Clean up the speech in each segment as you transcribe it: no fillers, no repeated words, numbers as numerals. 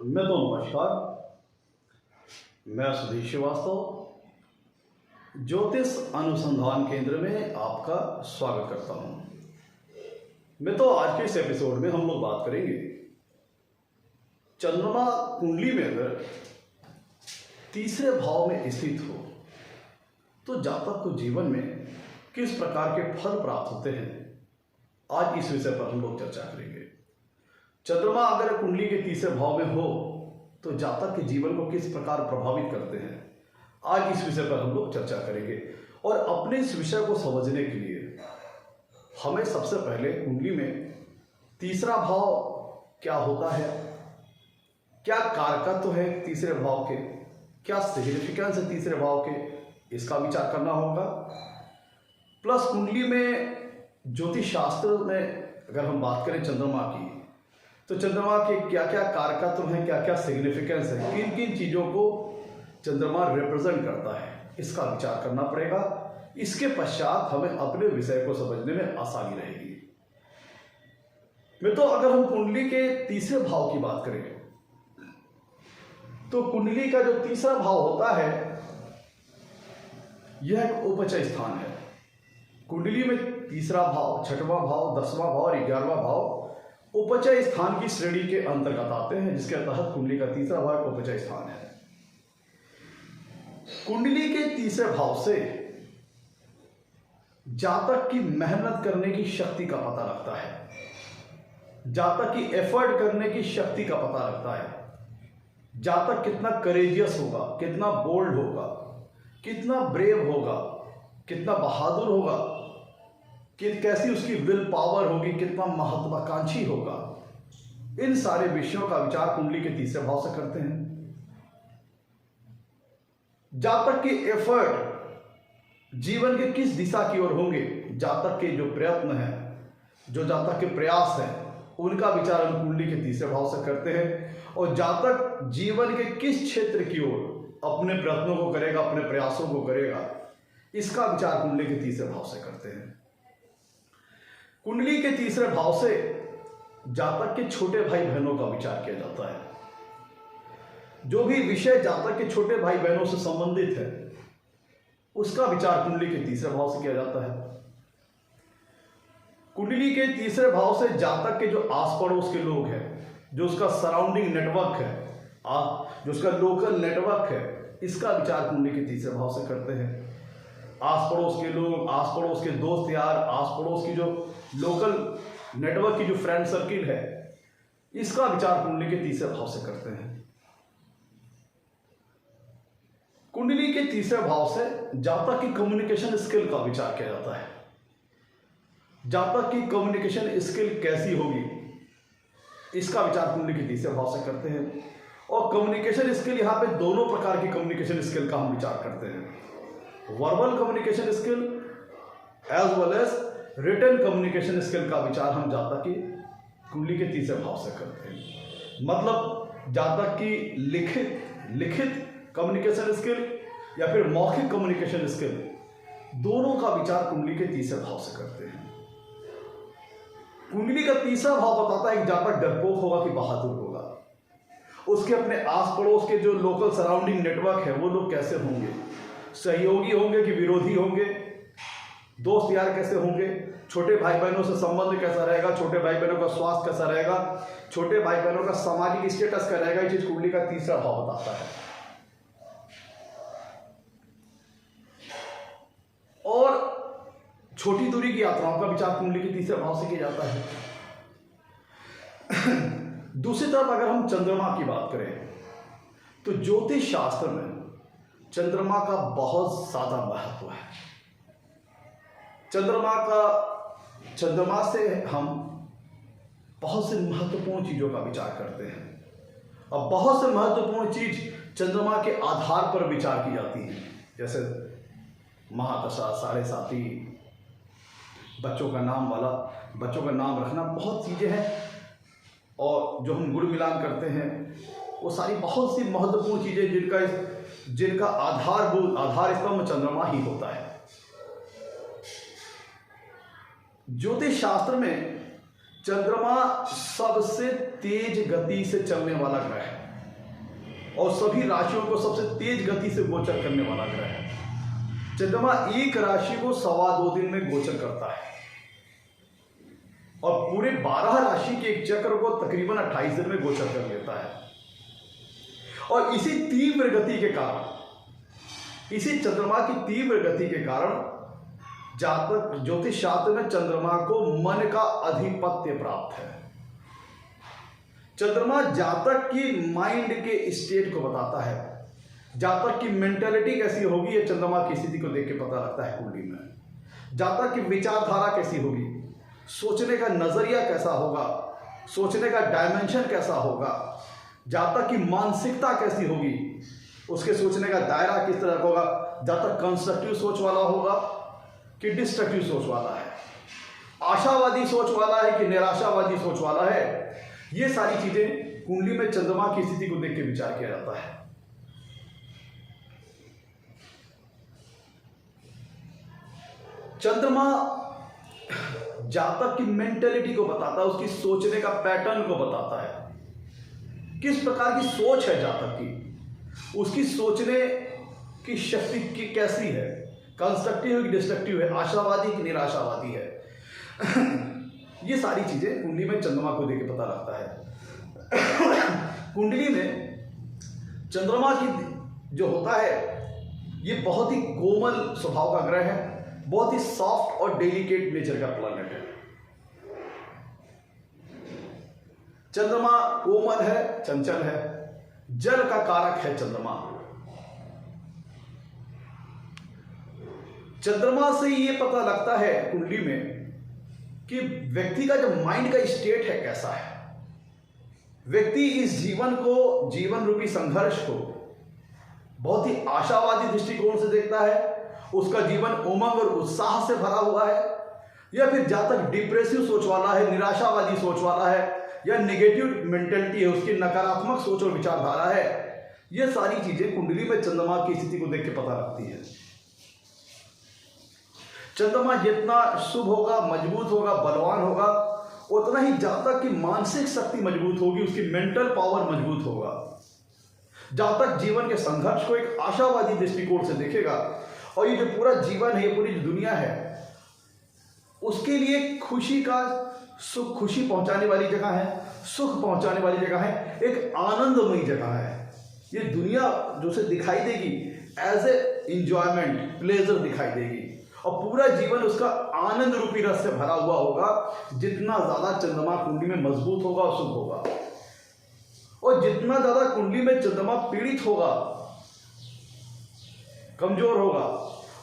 मैं तो नमस्कार। मैं सुधीर श्रीवास्तव ज्योतिष अनुसंधान केंद्र में आपका स्वागत करता हूं। मैं तो आज के इस एपिसोड में हम लोग बात करेंगे चंद्रमा कुंडली में अगर तीसरे भाव में स्थित हो तो जातक को जीवन में किस प्रकार के फल प्राप्त होते हैं। आज इस विषय पर हम लोग चर्चा करेंगे। चंद्रमा अगर कुंडली के तीसरे भाव में हो तो जातक के जीवन को किस प्रकार प्रभावित करते हैं, आज इस विषय पर हम लोग चर्चा करेंगे। और अपने इस विषय को समझने के लिए हमें सबसे पहले कुंडली में तीसरा भाव क्या होता है, क्या कारकत्व है तीसरे भाव के, क्या सिग्निफिकेंस है तीसरे भाव के, इसका विचार करना होगा। प्लस कुंडली में ज्योतिष शास्त्र में अगर हम बात करें चंद्रमा की, तो चंद्रमा के क्या क्या कारकत्व हैं, क्या क्या सिग्निफिकेंस है, किन किन चीज़ों को चंद्रमा रिप्रेजेंट करता है, इसका विचार करना पड़ेगा। इसके पश्चात हमें अपने विषय को समझने में आसानी रहेगी। तो अगर हम कुंडली के तीसरे भाव की बात करें तो कुंडली का जो तीसरा भाव होता है यह एक उपचय स्थान है। कुंडली में तीसरा भाव, छठवां भाव, 10वां भाव और 11वां भाव उपचय स्थान की श्रेणी के अंतर्गत आते हैं, जिसके तहत कुंडली का तीसरा भाव उपचय स्थान है। कुंडली के तीसरे भाव से जातक की मेहनत करने की शक्ति का पता लगता है, जातक की एफर्ट करने की शक्ति का पता लगता है। जातक कितना करेजियस होगा, कितना बोल्ड होगा, कितना ब्रेव होगा, कितना बहादुर होगा, कि कैसी उसकी विल पावर होगी, कितना महत्वाकांक्षी होगा। इन सारे विषयों का विचार कुंडली के तीसरे भाव से करते हैं। जातक के एफर्ट जीवन के किस दिशा की ओर होंगे, जातक के जो प्रयत्न हैं, जो जातक के प्रयास हैं, उनका विचार हम कुंडली के तीसरे भाव से करते हैं। और जातक जीवन के किस क्षेत्र की ओर अपने प्रयत्नों को करेगा, अपने प्रयासों को करेगा, इसका विचार कुंडली के तीसरे भाव से करते हैं। कुंडली के तीसरे भाव से जातक के छोटे भाई बहनों का विचार किया जाता है। जो भी विषय जातक के छोटे भाई बहनों से संबंधित है उसका विचार कुंडली के तीसरे भाव से किया जाता है। कुंडली के तीसरे भाव से जातक के जो आस पड़ोस के लोग हैं, जो उसका सराउंडिंग नेटवर्क है, जो उसका लोकल नेटवर्क है, इसका विचार कुंडली के तीसरे भाव से करते हैं। आस पड़ोस के लोग, आस पड़ोस के दोस्त यार, आस पड़ोस की जो लोकल नेटवर्क की जो फ्रेंड सर्किल है, इसका विचार कुंडली के तीसरे भाव से करते हैं। कुंडली के तीसरे भाव से जातक की कम्युनिकेशन स्किल का विचार किया जाता है। जातक की कम्युनिकेशन स्किल कैसी होगी, इसका विचार कुंडली के तीसरे भाव से करते हैं। और कम्युनिकेशन स्किल, यहां पे दोनों प्रकार की कम्युनिकेशन स्किल का हम विचार करते हैं। Verbal communication skill as well as written communication skill का विचार हम जातक की कुंडली के तीसरे भाव से करते हैं। मतलब जातक की लिखित कम्युनिकेशन स्किल या फिर मौखिक कम्युनिकेशन स्किल, दोनों का विचार कुंडली के तीसरे भाव से करते हैं। कुंडली का तीसरा भाव बताता है कि जातक डरपोक होगा कि बहादुर होगा, उसके अपने आस पड़ोस के जो लोकल सराउंडिंग नेटवर्क है वो लोग कैसे होंगे, सहयोगी होंगे कि विरोधी होंगे, दोस्त यार कैसे होंगे, छोटे भाई बहनों से संबंध कैसा रहेगा, छोटे भाई बहनों का स्वास्थ्य कैसा रहेगा, छोटे भाई बहनों का सामाजिक स्टेटस क्या रहेगा, ये चीज कुंडली का तीसरा भाव बताता है। और छोटी दूरी की यात्राओं का विचार कुंडली के तीसरे भाव से किया जाता है। दूसरी तरफ अगर हम चंद्रमा की बात करें तो ज्योतिष शास्त्र में चंद्रमा का बहुत ज्यादा महत्व है। चंद्रमा से हम बहुत से महत्वपूर्ण चीजों का विचार करते हैं। और बहुत से महत्वपूर्ण चीज चंद्रमा के आधार पर विचार की जाती है, जैसे महादशा, साढ़े साथी, बच्चों का नाम रखना, बहुत चीजें हैं। और जो हम गुण मिलान करते हैं, वो सारी बहुत सी महत्वपूर्ण चीजें जिनका आधार स्तंभ चंद्रमा ही होता है। ज्योतिष शास्त्र में चंद्रमा सबसे तेज गति से चलने वाला ग्रह है। और सभी राशियों को सबसे तेज गति से गोचर करने वाला ग्रह है। चंद्रमा एक राशि को 2.25 दिन में गोचर करता है और पूरे 12 राशि के एक चक्र को तकरीबन 28 दिन में गोचर कर लेता है। और इसी तीव्र गति के कारण, इसी चंद्रमा की तीव्र गति के कारण जातक ज्योतिष शास्त्र में चंद्रमा को मन का अधिपत्य प्राप्त है। चंद्रमा जातक की माइंड के स्टेट को बताता है, जातक की मेंटालिटी कैसी होगी ये चंद्रमा की स्थिति को देख के पता लगता है कुंडली में। जातक की विचारधारा कैसी होगी, सोचने का नजरिया कैसा होगा, सोचने का डायमेंशन कैसा होगा, जातक की मानसिकता कैसी होगी, उसके सोचने का दायरा किस तरह का होगा, जातक कंस्ट्रक्टिव सोच वाला होगा कि डिस्ट्रक्टिव सोच वाला है, आशावादी सोच वाला है कि निराशावादी सोच वाला है। ये सारी चीजें कुंडली में चंद्रमा की स्थिति को देख के विचार किया जाता है। चंद्रमा जातक की मेंटेलिटी को बताता है, उसकी सोचने का पैटर्न को बताता है, किस प्रकार की सोच है जातक की, उसकी सोचने की शक्ति की कैसी है, कंस्ट्रक्टिव है कि डिस्ट्रक्टिव है, आशावादी कि निराशावादी है। ये सारी चीजें कुंडली में चंद्रमा को देख के पता लगता है। कुंडली में चंद्रमा की जो होता है ये बहुत ही कोमल स्वभाव का ग्रह है, बहुत ही सॉफ्ट और डेलिकेट नेचर का प्लैनेट है। चंद्रमा कोमल है, चंचल है, जल का कारक है चंद्रमा। चंद्रमा से ये पता लगता है कुंडली में कि व्यक्ति का जो माइंड का स्टेट है कैसा है। व्यक्ति इस जीवन को, जीवन रूपी संघर्ष को बहुत ही आशावादी दृष्टिकोण से देखता है, उसका जीवन उमंग और उत्साह से भरा हुआ है, या फिर जातक डिप्रेसिव सोच वाला है, निराशावादी सोच वाला है, या नेगेटिव मेंटेलिटी है, उसकी नकारात्मक सोच और विचारधारा है। ये सारी चीजें कुंडली में चंद्रमा की स्थिति को देख के पता लगती है। चंद्रमा जितना शुभ होगा, मजबूत होगा, बलवान होगा, उतना ही जातक की मानसिक शक्ति मजबूत होगी, उसकी मेंटल पावर मजबूत होगा। जातक जीवन के संघर्ष को एक आशावादी दृष्टिकोण से देखेगा और ये जो पूरा जीवन है, ये पूरी जो दुनिया है, उसके लिए खुशी का सुख, खुशी पहुंचाने वाली जगह है, सुख पहुंचाने वाली जगह है, एक आनंदमयी जगह है। ये दुनिया जो से दिखाई देगी एज ए इंजॉयमेंट, प्लेजर दिखाई देगी, और पूरा जीवन उसका आनंद रूपी रस से भरा हुआ होगा। जितना ज्यादा चंद्रमा कुंडली में मजबूत होगा और शुभ होगा, और जितना ज्यादा कुंडली में चंद्रमा पीड़ित होगा, कमजोर होगा,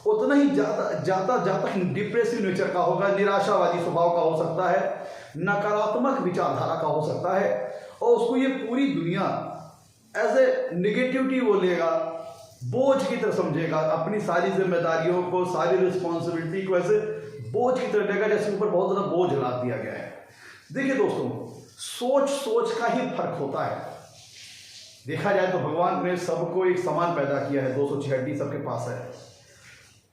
उतना ही ज्यादा जातक डिप्रेसिव नेचर का होगा, निराशावादी स्वभाव का हो सकता है, नकारात्मक विचारधारा का हो सकता है, और उसको ये पूरी दुनिया एज ए निगेटिविटी वो लेगा, बोझ की तरह समझेगा, अपनी सारी जिम्मेदारियों को, सारी रिस्पॉन्सिबिलिटी को ऐसे बोझ की तरह लेगा जैसे ऊपर बहुत ज्यादा बोझ लाद दिया गया है। देखिए दोस्तों, सोच का ही फर्क होता है। देखा जाए तो भगवान ने सबको एक समान पैदा किया है, 206 हड्डी सबके पास है,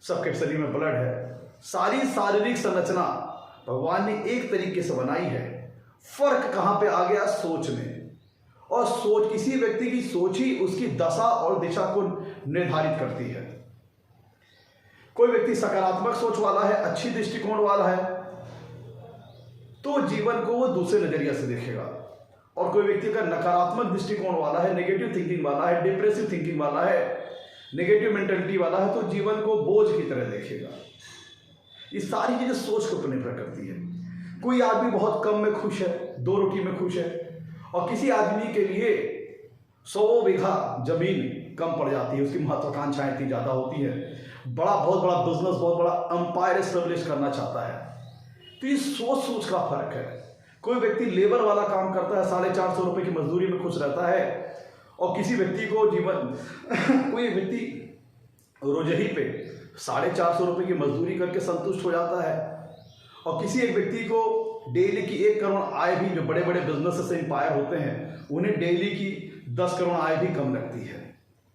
सबके शरीर में ब्लड है, सारी शारीरिक संरचना भगवान ने एक तरीके से बनाई है। फर्क कहां पे आ गया? सोच में। और सोच, किसी व्यक्ति की सोच ही उसकी दशा और दिशा को निर्धारित करती है। कोई व्यक्ति सकारात्मक सोच वाला है, अच्छी दृष्टिकोण वाला है, तो जीवन को वो दूसरे नजरिया से देखेगा, और कोई व्यक्ति का नकारात्मक दृष्टिकोण वाला है, नेगेटिव थिंकिंग वाला है, डिप्रेसिव थिंकिंग वाला है, नेगेटिव मेंटेलिटी वाला है, तो जीवन को बोझ की तरह देखेगा। ये सारी चीजें सोच के ऊपर निर्भर करती है। कोई आदमी बहुत कम में खुश है, 2 रोटी में खुश है, और किसी आदमी के लिए 100 बीघा जमीन कम पड़ जाती है, उसकी महत्वाकांक्षाएं इतनी ज्यादा होती है, बहुत बड़ा बिजनेस, बहुत बड़ा अंपायर एस्टेब्लिश करना चाहता है। तो ये सोच का फर्क है। कोई व्यक्ति लेबर वाला काम करता है, 450 रुपए की मजदूरी में खुश रहता है, और किसी व्यक्ति को कोई व्यक्ति रोजही पे 450 रुपए की मजदूरी करके संतुष्ट हो जाता है, और किसी एक व्यक्ति को डेली की 1 करोड़ आय भी, जो बड़े बड़े बिजनेस से इंपायर होते हैं, उन्हें डेली की 10 करोड़ आय भी कम लगती है।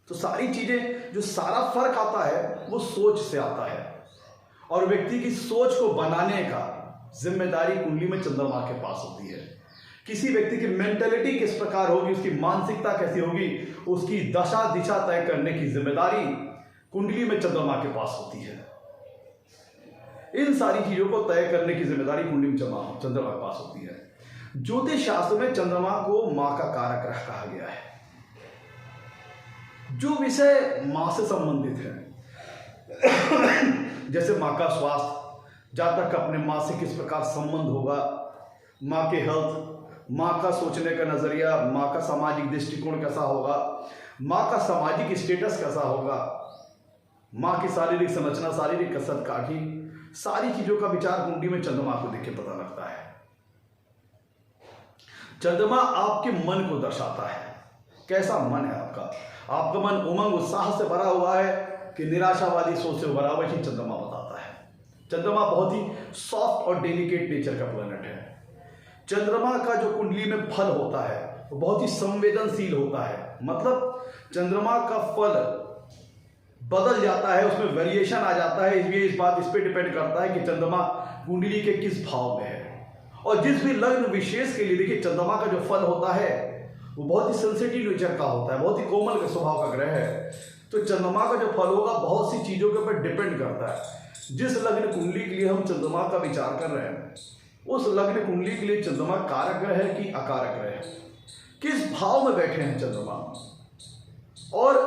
तो सारी चीजें, जो सारा फर्क आता है वो सोच से आता है, और व्यक्ति की सोच को बनाने का जिम्मेदारी कुंडली में चंद्रमा के पास होती है किसी व्यक्ति की मेंटेलिटी किस प्रकार होगी, उसकी मानसिकता कैसी होगी, उसकी दशा दिशा तय करने की जिम्मेदारी कुंडली में चंद्रमा के पास होती है। इन सारी चीजों को तय करने की जिम्मेदारी कुंडली में चंद्रमा के पास होती है। ज्योतिष शास्त्र में चंद्रमा को मां का कारक ग्रह कहा गया है। जो विषय मां से संबंधित है जैसे मां का स्वास्थ्य, जहां तक अपने मां से किस प्रकार संबंध होगा, मां के हेल्थ, मां का सोचने का नजरिया, मां का सामाजिक दृष्टिकोण कैसा होगा, मां का सामाजिक स्टेटस कैसा होगा, मां की शारीरिक संरचना, शारीरिक कसरत काठी, सारी चीजों का विचार कुंडली में चंद्रमा को देख के पता लगता है। चंद्रमा आपके मन को दर्शाता है। कैसा मन है आपका, आपका मन उमंग उत्साह से भरा हुआ है कि निराशावादी सोच से भरा हुआ है, चंद्रमा बताता है। चंद्रमा बहुत ही सॉफ्ट और डेलिकेट नेचर का प्लैनेट है। चंद्रमा का जो कुंडली में फल होता है वो बहुत ही संवेदनशील होता है। मतलब चंद्रमा का फल बदल जाता है, उसमें वेरिएशन आ जाता है। इसलिए इस पे डिपेंड करता है कि चंद्रमा कुंडली के किस भाव में है। और जिस भी लग्न विशेष के लिए देखिए चंद्रमा का जो फल होता है वो बहुत ही सेंसिटिव नेचर का होता है, बहुत ही कोमल स्वभाव का ग्रह है। तो चंद्रमा का जो फल होगा बहुत सी चीजों के ऊपर डिपेंड करता है। जिस लग्न कुंडली के लिए हम चंद्रमा का विचार कर रहे हैं उस लग्न कुंडली के लिए चंद्रमा कारक ग्रह है कि अकारक ग्रह है, किस भाव में बैठे हैं चंद्रमा और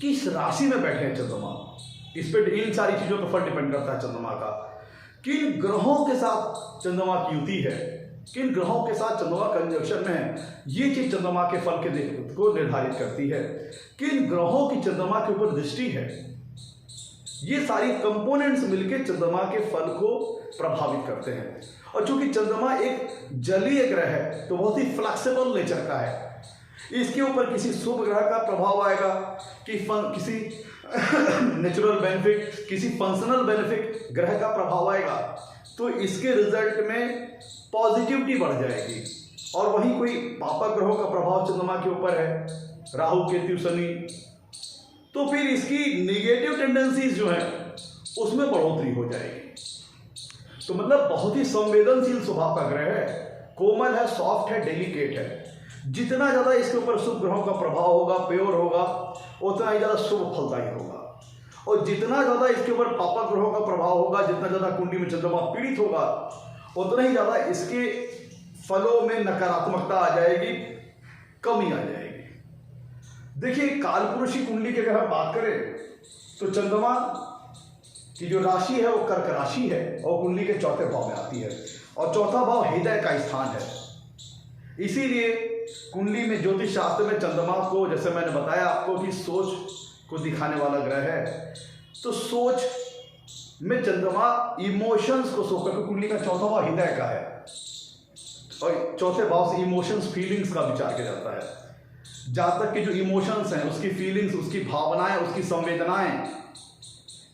किस राशि में बैठे हैं चंद्रमा, इस पे इन सारी चीजों पर फल डिपेंड करता है चंद्रमा का। किन ग्रहों के साथ चंद्रमा की युति है, किन ग्रहों के साथ चंद्रमा कंजक्शन में है, ये चीज चंद्रमा के फल के को निर्धारित करती है। किन ग्रहों की चंद्रमा के ऊपर दृष्टि है, ये सारी कंपोनेंट्स मिलकर चंद्रमा के फल को प्रभावित करते हैं। और चूंकि चंद्रमा एक जलीय ग्रह है तो बहुत ही फ्लेक्सिबल नेचर का है। इसके ऊपर किसी शुभ ग्रह का प्रभाव आएगा कि किसी नेचुरल बेनिफिट, किसी फंक्शनल बेनिफिट ग्रह का प्रभाव आएगा तो इसके रिजल्ट में पॉजिटिविटी बढ़ जाएगी। और वहीं कोई पापक ग्रहों का प्रभाव चंद्रमा के ऊपर है, राहु केतु शनि, तो फिर इसकी निगेटिव टेंडेंसीज जो है उसमें बढ़ोतरी हो जाएगी। तो मतलब बहुत ही संवेदनशील स्वभाव का ग्रह है, कोमल है, सॉफ्ट है, डेलिकेट है। जितना ज्यादा इसके ऊपर शुभ ग्रहों का प्रभाव होगा, प्योर होगा, उतना ही ज्यादा शुभ फलदायी होगा। और जितना ज्यादा इसके ऊपर पापक ग्रहों का प्रभाव होगा, जितना ज्यादा कुंडली में चंद्रमा पीड़ित होगा, उतना ही ज्यादा इसके फलों में नकारात्मकता आ जाएगी, कमी आ जाएगी। देखिए कालपुरुषी कुंडली की अगर हम बात करें तो चंद्रमा की जो राशि है वो कर्क राशि है और कुंडली के चौथे भाव में आती है और चौथा भाव हृदय का स्थान है। इसीलिए कुंडली में ज्योतिष शास्त्र में चंद्रमा को, जैसे मैंने बताया आपको कि सोच को दिखाने वाला ग्रह है, तो सोच में चंद्रमा इमोशंस को शो करके, कुंडली का चौथा भाव हृदय का है और चौथे भाव से इमोशंस, फीलिंग्स का विचार किया जाता है। जहां तक कि जो इमोशंस हैं, उसकी फीलिंग्स, उसकी भावनाएं, उसकी संवेदनाएं,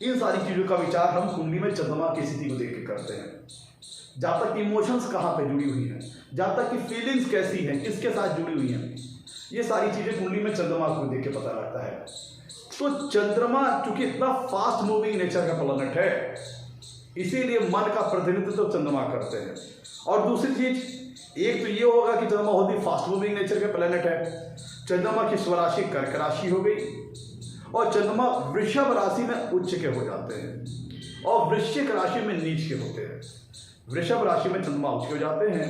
इन सारी चीजों का विचार हम कुंडली में चंद्रमा की स्थिति को देख के करते हैं। जहां तक इमोशंस कहाँ पे जुड़ी हुई हैं, जहां तक कि फीलिंग्स कैसी हैं, किसके साथ जुड़ी हुई हैं, ये सारी चीजें कुंडली में चंद्रमा को देख के पता लगता है। तो चंद्रमा चूंकि इतना फास्ट मूविंग नेचर का प्लैनेट है, इसीलिए मन का प्रतिनिधित्व तो चंद्रमा करते हैं। और दूसरी चीज एक तो ये होगा कि चंद्रमा बहुत ही फास्ट मूविंग नेचर का प्लैनेट है। चंद्रमा की स्वराशि कर्क राशि हो गई और चंद्रमा वृषभ राशि में उच्च के हो जाते हैं और वृश्चिक राशि में नीच के होते हैं। वृषभ राशि में चंद्रमा उच्च के हो जाते हैं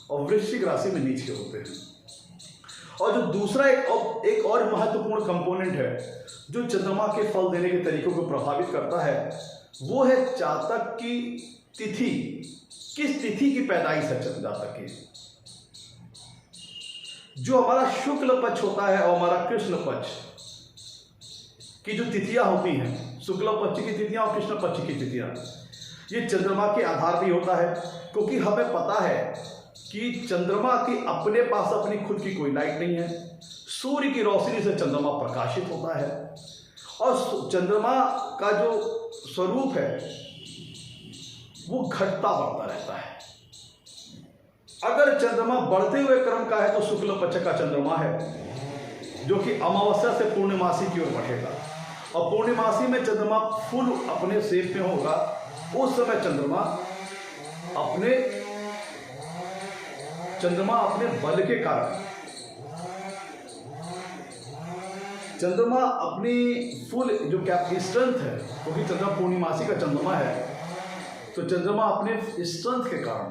और वृश्चिक राशि में नीच के होते हैं। और जो दूसरा एक और महत्वपूर्ण कंपोनेंट है जो चंद्रमा के फल देने के तरीकों को प्रभावित करता है, वो है जातक की तिथि। किस तिथि की पैदाइश है जातक की? जो हमारा शुक्ल पक्ष होता है और हमारा कृष्ण पक्ष की जो तिथियां होती हैं, शुक्ल पक्ष की तिथियां और कृष्ण पक्ष की तिथियां, ये चंद्रमा के आधार भी होता है। क्योंकि हमें पता है कि चंद्रमा की अपने पास अपनी खुद की कोई लाइट नहीं है। सूर्य की रोशनी से चंद्रमा प्रकाशित होता है और चंद्रमा का जो स्वरूप है वो घटता बढ़ता रहता है। अगर चंद्रमा बढ़ते हुए क्रम का है तो शुक्ल पक्ष का चंद्रमा है जो कि अमावस्या से पूर्णिमासी की ओर बढ़ेगा और पूर्णिमासी में चंद्रमा फुल अपने शेप में होगा। उस समय चंद्रमा अपने चंद्रमा अपने बल के कारण, चंद्रमा अपनी फुल जो स्ट्रेंथ है, क्योंकि चंद्रमा पूर्णिमासी का चंद्रमा है, तो चंद्रमा अपने स्ट्रेंथ के कारण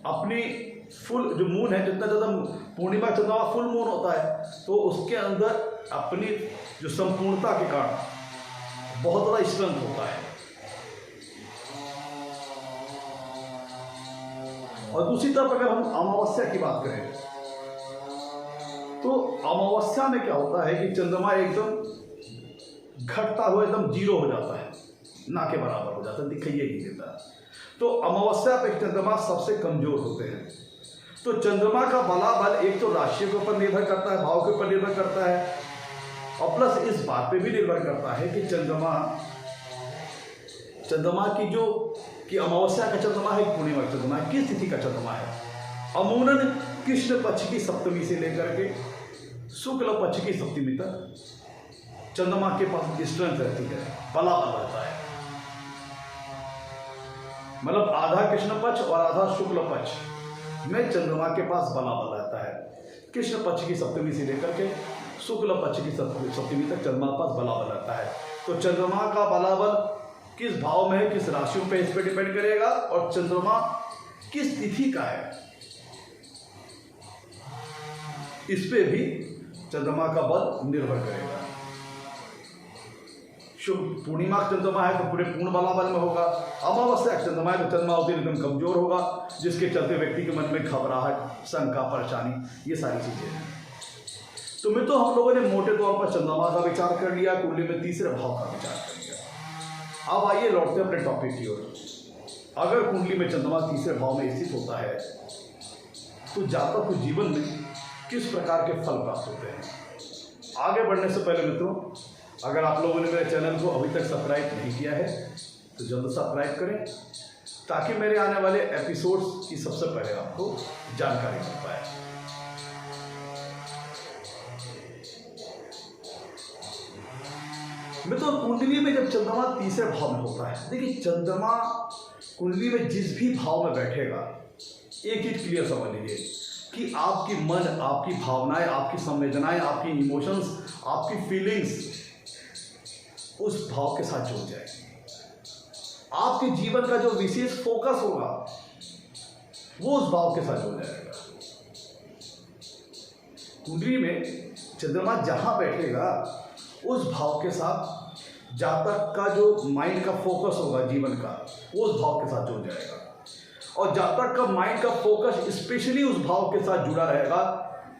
अपनी फुल जो मून है, जितना ज़्यादा पूर्णिमा चंद्रमा फुल मून होता है, तो उसके अंदर अपनी जो संपूर्णता के कारण बहुत ज़्यादा स्ट्रेंथ होता है। और दूसरी तरफ अगर हम अमावस्या की बात करें, तो अमावस्या में क्या होता है कि चंद्रमा एकदम घटता हुआ एकदम जीरो हो जाता है, ना के बराबर हो जाता है, दिखाई नहीं देता। तो अमावस्या पे चंद्रमा सबसे कमजोर होते हैं। तो चंद्रमा का बलाबल एक तो राशि के ऊपर निर्भर करता है, भाव के ऊपर निर्भर करता है, और प्लस इस बात पे भी निर्भर करता है कि चंद्रमा की जो कि अमावस्या का चंद्रमा है, पूर्णिमा का चंद्रमा है, किस तिथि का चंद्रमा है। अमूमन कृष्ण पक्ष की सप्तमी से लेकर के शुक्ल पक्ष की सप्तमी तक चंद्रमा के पास स्ट्रेंथ रहती है, बलाबल रहता है। मतलब आधा कृष्ण पक्ष और आधा शुक्ल पक्ष में चंद्रमा के पास बलाबल रहता है। कृष्ण पक्ष की सप्तमी से लेकर के शुक्ल पक्ष की सप्तमी तक चंद्रमा के पास बलाबल रहता है। तो चंद्रमा का बलाबल किस भाव में है, किस राशियों पे, इस पे डिपेंड करेगा, और चंद्रमा किस तिथि का है, इस पे भी चंद्रमा का बल निर्भर करेगा। शुभ पूर्णिमा का चंद्रमा है तो पूरे पूर्ण बलाबल में होगा, अमावस्या का चंद्रमा है तो चंद्रमा उस दिन एकदम कमजोर होगा, जिसके चलते व्यक्ति के मन में घबराहट, शंका, परेशानी, ये सारी चीजें हैं। तो मित्रों, हम लोगों ने मोटे तौर पर चंद्रमा का विचार कर लिया, कुंडली में तीसरे भाव का विचार कर लिया। अब आइए लौटते अपने टॉपिक की ओर। अगर कुंडली में चंद्रमा तीसरे भाव में स्थित होता है तो जातक को जीवन में किस प्रकार के फल प्राप्त होते हैं। आगे बढ़ने से पहले मित्रों, अगर आप लोगों ने मेरे चैनल को अभी तक सब्सक्राइब नहीं किया है तो जल्द सब्सक्राइब करें, ताकि मेरे आने वाले एपिसोड्स की सबसे पहले आपको जानकारी मिल पाए। मित्रों, कुंडली में जब चंद्रमा तीसरे भाव में होता है, देखिए चंद्रमा कुंडली में जिस भी भाव में बैठेगा, एक चीज क्लियर समझ लीजिए कि आपकी मन, आपकी भावनाएं, आपकी संवेदनाएं, आपकी इमोशंस, आपकी फीलिंग्स उस भाव के साथ जुड़ जाएगी। आपके जीवन का जो विशेष फोकस होगा वो उस भाव के साथ जुड़ जाएगा। कुंडली में चंद्रमा जहां बैठेगा उस भाव के साथ जातक का जो माइंड का फोकस होगा जीवन का, वो उस भाव के साथ जुड़ जाएगा। और जातक का माइंड का फोकस स्पेशली उस भाव के साथ जुड़ा रहेगा,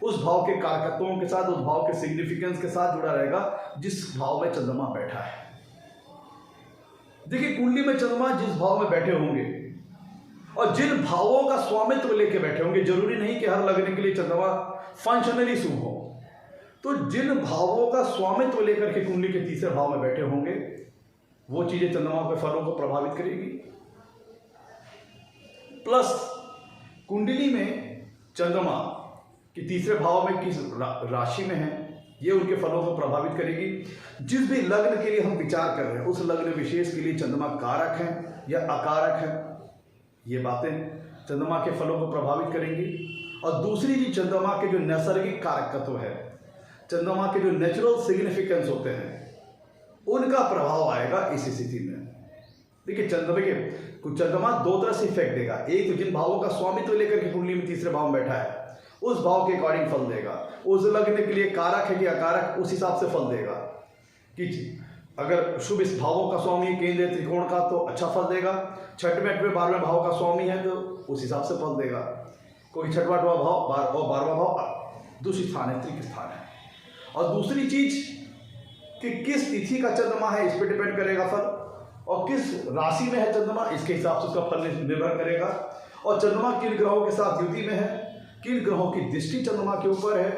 उस भाव के कारकत्वों के साथ, उस भाव के सिग्निफिकेंस के साथ जुड़ा रहेगा जिस भाव में चंद्रमा बैठा है। देखिए, कुंडली में चंद्रमा जिस भाव में बैठे होंगे और जिन भावों का स्वामित्व लेके बैठे होंगे, जरूरी नहीं कि हर लगने के लिए चंद्रमा फंक्शनली शुभ हो, तो जिन भावों का स्वामित्व लेकर के कुंडली के तीसरे भाव में बैठे होंगे वो चीजें चंद्रमा के फलों को प्रभावित करेगी। प्लस कुंडली में चंद्रमा कि तीसरे भाव में किस राशि में है, ये उनके फलों को प्रभावित करेगी। जिस भी लग्न के लिए हम विचार कर रहे हैं उस लग्न विशेष के लिए चंद्रमा कारक है या अकारक है, ये बातें चंद्रमा के फलों को प्रभावित करेंगी। और दूसरी चीज, चंद्रमा के जो नैसर्गिक कारकत्व है, चंद्रमा के जो नेचुरल सिग्निफिकेंस होते हैं, उनका प्रभाव आएगा इस स्थिति में। देखिए चंद्रमा दो तरह से इफेक्ट देगा। एक तो जिन भावों का स्वामित्व लेकर के कुंडली में तीसरे भाव में बैठा है उस भाव के अकॉर्डिंग फल देगा। उस लग्न के लिए कारक है कि अकारक, उस हिसाब से फल देगा। कि अगर शुभ इस भावों का स्वामी केंद्र त्रिकोण का तो अच्छा फल देगा, छठवें 8वें 12वें भाव का स्वामी है तो उस हिसाब से फल देगा। कोई छठवां भाव और 12वां भाव दूसरी स्थान है, तृतीय स्थान है। और दूसरी चीज कि किस तिथि का चंद्रमा है, इस पर डिपेंड करेगा फल, और किस राशि में है चंद्रमा, इसके हिसाब से उसका फल निर्भर करेगा। और चंद्रमा किन ग्रहों के साथ युति में है, किन ग्रहों की दृष्टि चंद्रमा के ऊपर है,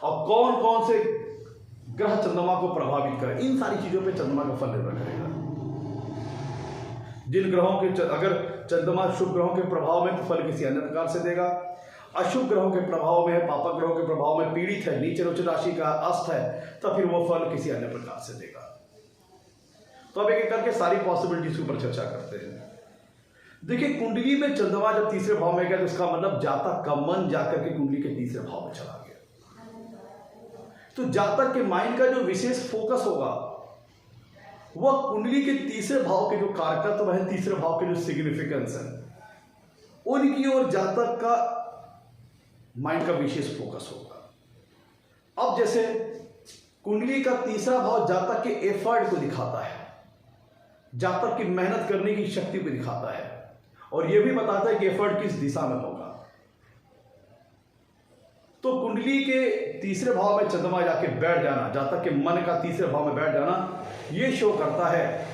और कौन कौन से ग्रह चंद्रमा को प्रभावित करे, इन सारी चीजों पे चंद्रमा का फल निर्भर करेगा। जिन ग्रहों के अगर चंद्रमा शुभ ग्रहों के प्रभाव में तो फल किसी अन्य प्रकार से देगा, अशुभ ग्रहों के प्रभाव में, पापक ग्रहों के प्रभाव में, पीड़ित है, नीच उच्च राशि का, अस्त है, तो फिर वो फल किसी अन्य प्रकार से देगा। तो अब एक एक करके सारी पॉसिबिलिटीज के ऊपर चर्चा करते हैं। देखिए, कुंडली में चंद्रमा जब तीसरे भाव में गया तो इसका मतलब जातक का मन जाकर के कुंडली के तीसरे भाव में चला गया। तो जातक के माइंड का जो विशेष फोकस होगा वह कुंडली के तीसरे भाव के जो कारकत्व है, तीसरे भाव के जो सिग्निफिकेंस है, उनकी ओर जातक का माइंड का विशेष फोकस होगा। अब जैसे कुंडली का तीसरा भाव जातक के एफर्ट को दिखाता है, जातक की मेहनत करने की शक्ति को दिखाता है, और यह भी बताता है कि एफर्ट किस दिशा में होगा। तो कुंडली के तीसरे भाव में चंद्रमा जाके बैठ जाना, जातक के मन का तीसरे भाव में बैठ जाना, यह शो करता है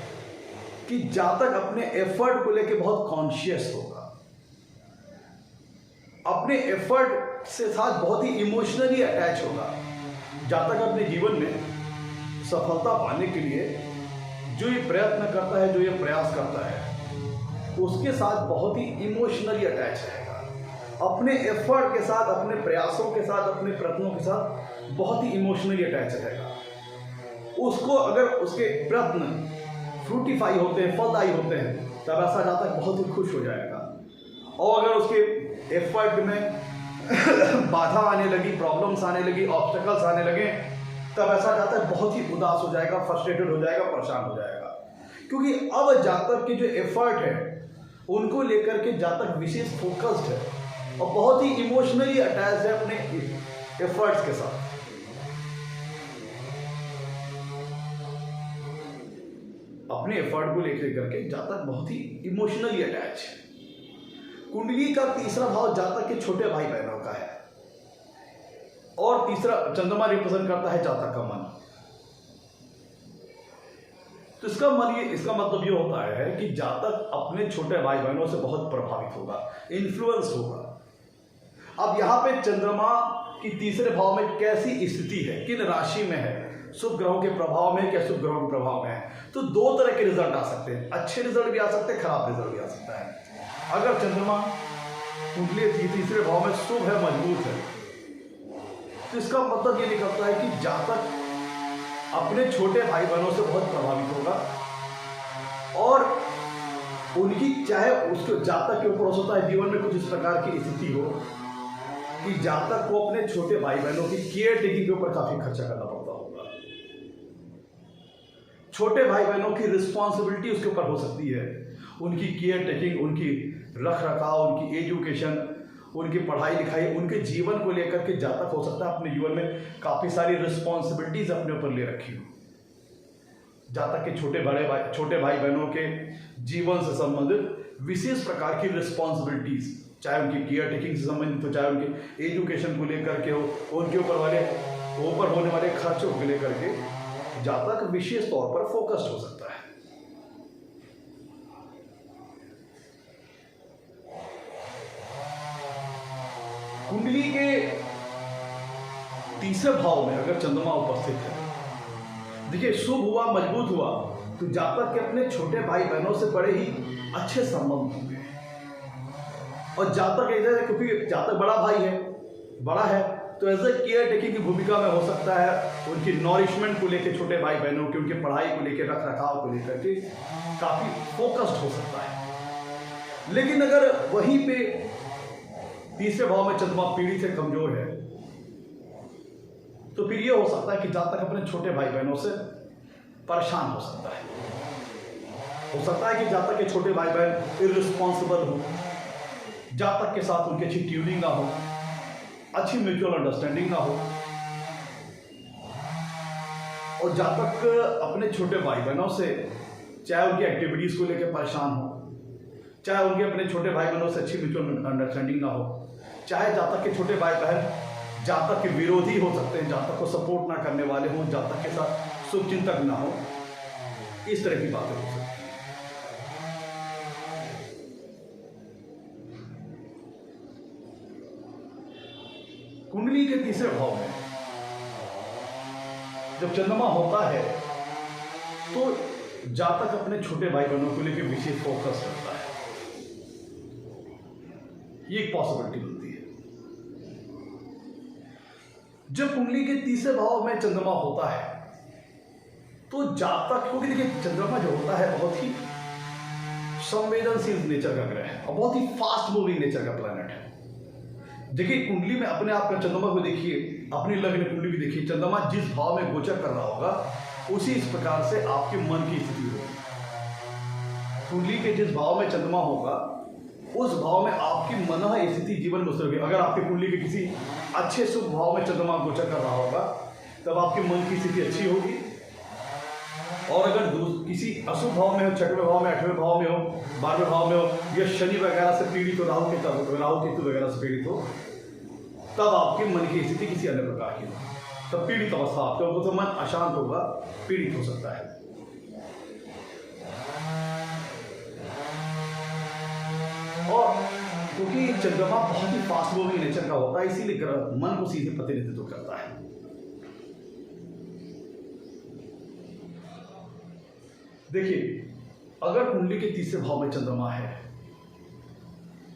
कि जातक अपने एफर्ट को लेकर बहुत कॉन्शियस होगा, अपने एफर्ट से साथ बहुत ही इमोशनली अटैच होगा। जातक अपने जीवन में सफलता पाने के लिए जो ये प्रयत्न करता है, जो ये प्रयास करता है, उसके साथ बहुत ही इमोशनली अटैच रहेगा। अपने एफर्ट के साथ, अपने प्रयासों के साथ, अपने प्रयत्नों के साथ बहुत ही इमोशनली अटैच रहेगा। उसको अगर उसके प्रयत्न फ्रूटिफाई होते हैं, फलदायी होते हैं, तब ऐसा जातक बहुत ही खुश हो जाएगा। और अगर उसके एफर्ट में बाधा आने लगी, प्रॉब्लम्स आने लगी, ऑब्स्टेकल्स आने लगे, तब ऐसा जातक बहुत ही उदास हो जाएगा, फ्रस्ट्रेटेड हो जाएगा, परेशान हो जाएगा। क्योंकि अब जातक के जो एफर्ट है उनको लेकर के जातक विशेष फोकस्ड है और बहुत ही इमोशनली अटैच है अपने एफर्ट्स के साथ। अपने एफर्ट को लेकर करके जातक बहुत ही इमोशनली अटैच है। कुंडली का तीसरा भाव जातक के छोटे भाई बहनों का है, और तीसरा चंद्रमा रिप्रेजेंट करता है जातक का मन। तो इसका मतलब ये होता है कि जातक अपने छोटे भाई बहनों से बहुत प्रभावित होगा, इन्फ्लुएंस होगा। अब यहाँ पे चंद्रमा की तीसरे भाव में कैसी स्थिति है, किन राशि में है, शुभ ग्रहों के प्रभाव में, क्या शुभ ग्रहों के प्रभाव में है, तो दो तरह के रिजल्ट आ सकते हैं। अच्छे रिजल्ट भी आ सकते हैं, खराब रिजल्ट भी आ सकता है। अगर चंद्रमा कुंडली के तीसरे भाव में शुभ है, मजबूत है, तो इसका मतलब ये निकलता है कि जातक अपने छोटे भाई बहनों से बहुत प्रभावित होगा, और उनकी चाहे उसके जातक के ऊपर हो सकता है जीवन में कुछ इस प्रकार की स्थिति हो कि जातक को अपने छोटे भाई बहनों की केयर टेकिंग के ऊपर काफी खर्चा करना पड़ता होगा। छोटे भाई बहनों की रिस्पॉन्सिबिलिटी उसके ऊपर हो सकती है, उनकी केयर टेकिंग, उनकी रख रखाव, उनकी एजुकेशन, उनकी पढ़ाई लिखाई, उनके जीवन को लेकर के जातक हो सकता है अपने जीवन में काफी सारी रिस्पॉन्सिबिलिटीज अपने ऊपर ले रखी हो। जातक के छोटे भाई बहनों के जीवन से संबंधित विशेष प्रकार की रिस्पॉन्सिबिलिटीज, चाहे उनकी केयर टेकिंग से संबंधित हो, चाहे उनके एजुकेशन को लेकर के हो, उनके ऊपर होने वाले खर्चों को लेकर के जातक विशेष तौर पर फोकस्ड हो सकता है। कुंडली के तीसरे भाव में अगर चंद्रमा उपस्थित है, देखिए शुभ हुआ, मजबूत हुआ, तो जातक के अपने छोटे भाई बहनों से बड़े ही अच्छे संबंध होंगे। और जातक ऐसे, क्योंकि जातक बड़ा भाई है, बड़ा है, तो एज ए केयर टेकिंग की भूमिका में हो सकता है, उनकी नॉरिशमेंट को लेकर, छोटे भाई बहनों की उनकी पढ़ाई को लेकर, रख रखाव को लेकर के काफी फोकस्ड हो सकता है। लेकिन अगर वहीं पे तीसरे भाव में चंद्रमा पीढ़ी से कमजोर है, तो फिर यह हो सकता है कि जातक अपने छोटे भाई बहनों से परेशान हो सकता है। हो सकता है कि जातक के छोटे भाई बहन इररिस्पॉन्सिबल हो, जातक के साथ उनकी अच्छी ट्यूनिंग ना हो, अच्छी म्यूचुअल अंडरस्टैंडिंग ना हो, और जातक अपने छोटे भाई बहनों से चाहे उनकी एक्टिविटीज को लेकर परेशान हो, चाहे उनके अपने छोटे भाई बहनों से अच्छी म्यूचुअल अंडरस्टैंडिंग ना हो, चाहे जातक के छोटे भाई बहन जातक के विरोधी हो सकते हैं, जातक को सपोर्ट ना करने वाले हों, जातक के साथ शुभचिंतक ना हो, इस तरह की बातें हो सकती हैं। कुंडली के तीसरे भाव में जब चंद्रमा होता है तो जातक अपने छोटे भाई बहनों को लेकर विशेष फोकस करता है, ये एक पॉसिबिलिटी होती है। जब कुंडली के तीसरे भाव में चंद्रमा होता है तो जातक, क्योंकि देखिए चंद्रमा जो होता है बहुत ही संवेदनशील नेचर का ग्रह है और बहुत ही फास्ट मूविंग नेचर का प्लैनेट है। देखिए कुंडली में अपने आप का चंद्रमा को देखिए, अपनी लग्न कुंडली भी देखिए, चंद्रमा जिस भाव में गोचर कर रहा होगा उसी इस प्रकार से आपके मन की स्थिति होगी। कुंडली के जिस भाव में चंद्रमा होगा उस भाव में आपकी मन स्थिति जीवन में होगी। अगर आपकी कुंडली के किसी अच्छे शुभ भाव में चंद्रमा गोचर कर रहा होगा तब आपके मन की स्थिति अच्छी होगी, और अगर किसी अशुभ भाव में हो, 6वें भाव में, 8वें भाव में हो, 12वें भाव में हो, या शनि वगैरह से पीड़ित हो, राहु केतु वगैरह से पीड़ित हो, तब आपके मन की स्थिति किसी अन्य प्रकार की होगी, तब पीड़ित अवस्था आपके होगा, तो मन अशांत होगा, पीड़ित हो सकता है। और क्योंकि चंद्रमा बहुत ही फास्ट मूविंग नेचर का होता है, इसीलिए ग्रह मन को सीधे प्रतिनिधित्व करता है। देखिए अगर कुंडली के तीसरे भाव में चंद्रमा है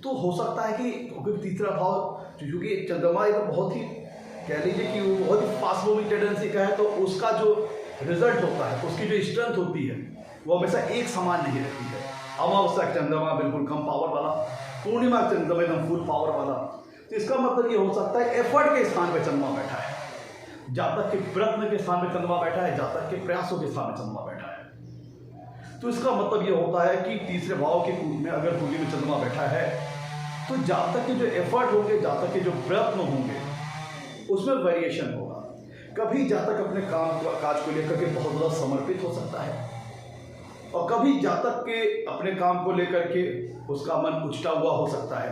तो हो सकता है कि क्योंकि तीसरा भाव क्योंकि चंद्रमा एक बहुत ही कह लीजिए कि वो बहुत ही फास्ट मूविंग टेंडेंसी का है, तो उसका जो रिजल्ट होता है, उसकी जो स्ट्रेंथ होती है वो हमेशा एक समान नहीं रहती है। अमावस्या चंद्रमा बिल्कुल कम पावर वाला, पूर्णिमा चंद्रमा एकदम फुल पावर वाला। तो इसका मतलब ये हो सकता है एफर्ट के स्थान पर चंद्रमा बैठा है, जातक के प्रयत्न के स्थान पर चंद्रमा बैठा है, जातक के प्रयासों के स्थान पर चंद्रमा बैठा है। तो इसका मतलब ये होता है कि तीसरे भाव के में अगर कुंडली में चंद्रमा बैठा है तो जातक के जो एफर्ट होंगे, जातक के जो प्रयत्न होंगे उसमें वेरिएशन होगा। कभी जातक अपने काज को लेकर के बहुत ज़्यादा समर्पित हो सकता है, और कभी जातक के अपने काम को लेकर के उसका मन उचटा हुआ हो सकता है।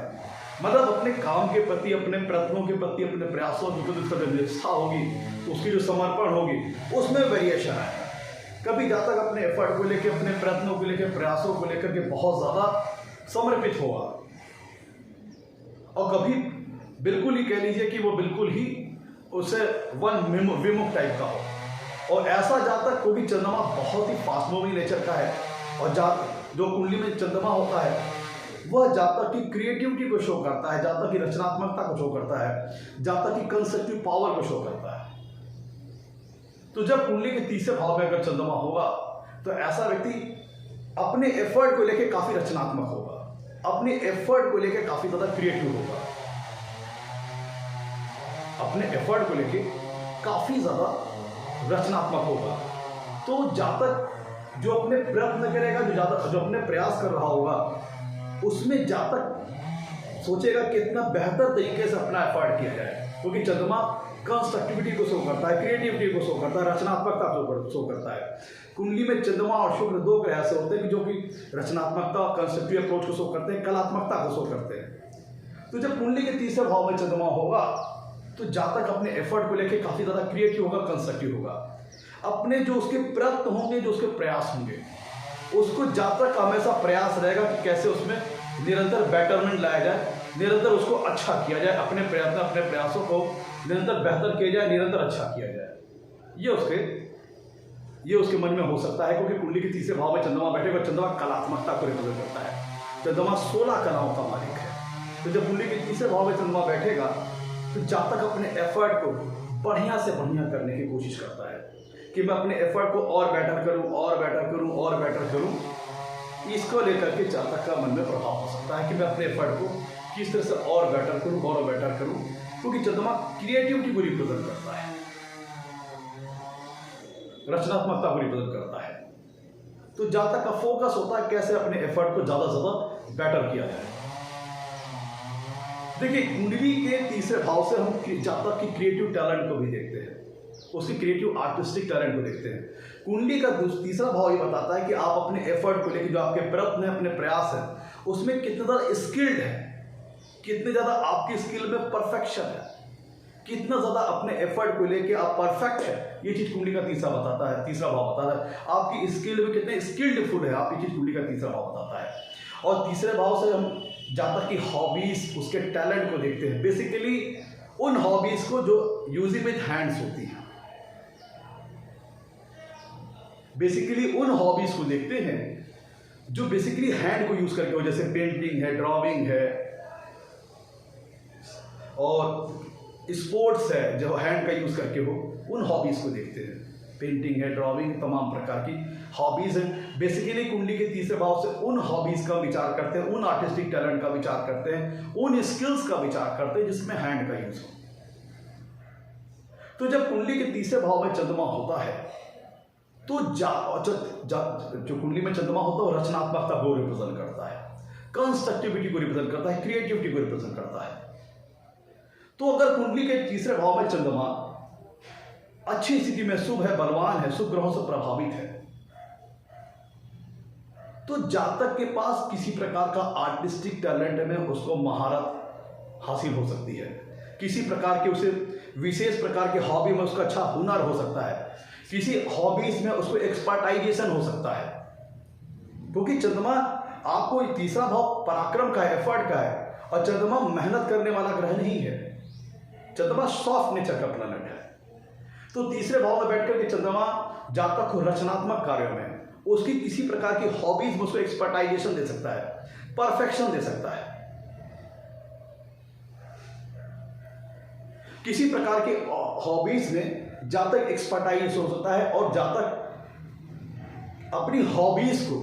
मतलब अपने काम के प्रति, अपने प्रयत्नों के प्रति, अपने प्रयासों की जो निष्ठा होगी, उसकी जो समर्पण होगी, उसमें वेरिएशन आएगा। कभी जातक अपने एफर्ट को लेकर, अपने प्रयत्नों को लेकर, प्रयासों को लेकर के बहुत ज़्यादा समर्पित होगा, और कभी बिल्कुल ही कह लीजिए कि वो बिल्कुल ही उसे विमुख टाइप का हो। और ऐसा जातक क्योंकि चंद्रमा बहुत ही फास्ट मूविंग नेचर का है, और जो कुंडली में चंद्रमा होता है वह जातक की क्रिएटिविटी को शो करता है, जातक की रचनात्मकता को शो करता है, जातक की कंस्ट्रक्टिव पावर को शो करता है। तो जब कुंडली के तीसरे भाव में अगर चंद्रमा होगा तो ऐसा व्यक्ति अपने एफर्ट को लेकर काफी रचनात्मक होगा, अपने एफर्ट को लेकर काफी ज्यादा क्रिएटिव होगा, अपने एफर्ट को लेकर काफी ज्यादा रचनात्मक होगा। तो जातक जो अपने प्रयत्न करेगा, जो अपने प्रयास कर रहा होगा, उसमें जातक सोचेगा कितना बेहतर तरीके से अपना एफर्ट किया जाए, क्योंकि चंद्रमा कंस्ट्रक्टिविटी को शो करता है, क्रिएटिविटी को शो करता है, रचनात्मकता को शो करता है। कुंडली में चंद्रमा और शुक्र दो ग्रह ऐसे होते हैं कि जो कि रचनात्मकता, कंस्ट्रक्टिव अप्रोच को शो करते हैं, कलात्मकता को शो करते हैं। तो जब कुंडली के तीसरे भाव में चंद्रमा होगा तो जातक अपने एफर्ट को लेकर काफी ज्यादा क्रिएटिव होगा, कंस्ट्रक्टिव होगा। अपने जो उसके प्रयत्न होंगे, जो उसके प्रयास होंगे, उसको जातक का हमेशा प्रयास रहेगा कि कैसे उसमें निरंतर बेटरमेंट लाया जाए, निरंतर उसको अच्छा किया जाए, अपने प्रयत्न, अपने प्रयासों को निरंतर बेहतर किया जाए, निरंतर अच्छा किया जाए। ये उसके मन में हो सकता है, क्योंकि कुंडली के तीसरे भाव में चंद्रमा बैठेगा। चंद्रमा कलात्मकता को रिप्रेजेंट करता है, चंद्रमा 16 कलाओं का मालिक है। तो जब कुंडली के तीसरे भाव में चंद्रमा बैठेगा तो जातक अपने एफर्ट को बढ़िया से बढ़िया करने की कोशिश करता है कि मैं अपने एफर्ट को और बेटर करूं, और बेटर करूं, और बेटर करूं। इसको लेकर के जातक का मन में प्रभाव हो सकता है कि मैं अपने एफर्ट को किस तरह से और बेटर करूं, और बेटर करूं, क्योंकि चंद्रमा क्रिएटिविटी को रिप्रेजेंट करता है, रचनात्मकता को रिप्रेजेंट करता है। तो जातक का फोकस होता है कैसे अपने एफर्ट को ज्यादा से ज्यादा बेटर किया जाए। देखिए कुंडली के तीसरे भाव से हम जातक की क्रिएटिव टैलेंट को भी देखते हैं, उसकी क्रिएटिव आर्टिस्टिक टैलेंट को देखते हैं। कुंडली का तीसरा भाव ये बताता है कि आप अपने एफर्ट को लेकर, जो आपके प्रयत्न है, अपने प्रयास है, उसमें कितने ज़्यादा स्किल्ड है, कितने ज़्यादा आपकी स्किल में परफेक्शन है, कितना ज़्यादा अपने एफर्ट को लेकर आप परफेक्ट है। ये चीज़ कुंडली का तीसरा भाव बताता है। आपकी स्किल में कितने स्किल्डफुल है, आप ये चीज़ कुंडली का तीसरा भाव बताता है। और तीसरे भाव से हम जातक की हॉबीज, उसके टैलेंट को देखते हैं, बेसिकली उन हॉबीज को जो यूजिंग विद हैंड्स होती हैं, बेसिकली उन हॉबीज को देखते हैं जो बेसिकली हैंड को यूज करके हो, जैसे पेंटिंग है, ड्राइंग है, और स्पोर्ट्स है जो हैंड का यूज करके हो, उन हॉबीज को देखते हैं। पेंटिंग है, ड्राइंग, तमाम प्रकार की हॉबीज हैं बेसिकली कुंडली के तीसरे भाव से उन हॉबीज का विचार करते हैं, उन आर्टिस्टिक टैलेंट का विचार करते हैं, उन स्किल्स का विचार करते हैं जिसमें हैंड का यूज हो। तो जब कुंडली के तीसरे भाव में चंद्रमा होता है तो जो कुंडली में चंद्रमा होता है वो रचनात्मकता को रिप्रेजेंट करता है, कंस्ट्रक्टिविटी को रिप्रेजेंट करता है, क्रिएटिविटी को रिप्रेजेंट करता है। तो अगर कुंडली के तीसरे भाव में चंद्रमा अच्छी स्थिति में शुभ है, बलवान है, शुभ ग्रहों से प्रभावित है, तो जातक के पास किसी प्रकार का आर्टिस्टिक टैलेंट में उसको महारत हासिल हो सकती है, किसी प्रकार के उसे विशेष प्रकार के हॉबी में उसका अच्छा हुनर हो सकता है, किसी हॉबीज में उसको एक्सपर्टाइजेशन हो सकता है। क्योंकि चंद्रमा आपको तीसरा भाव पराक्रम का है, एफर्ट का है, और चंद्रमा मेहनत करने वाला ग्रह नहीं है, चंद्रमा सॉफ्ट नेचर का प्लैनेट है। तो तीसरे भाव में बैठ करके चंद्रमा जातक को रचनात्मक कार्यों में, उसकी किसी प्रकार की हॉबीज में उसको एक्सपर्टाइजेशन दे सकता है, परफेक्शन दे सकता है, किसी प्रकार के हॉबीज में जातक एक्सपर्टाइज हो सकता है, और जातक अपनी हॉबीज को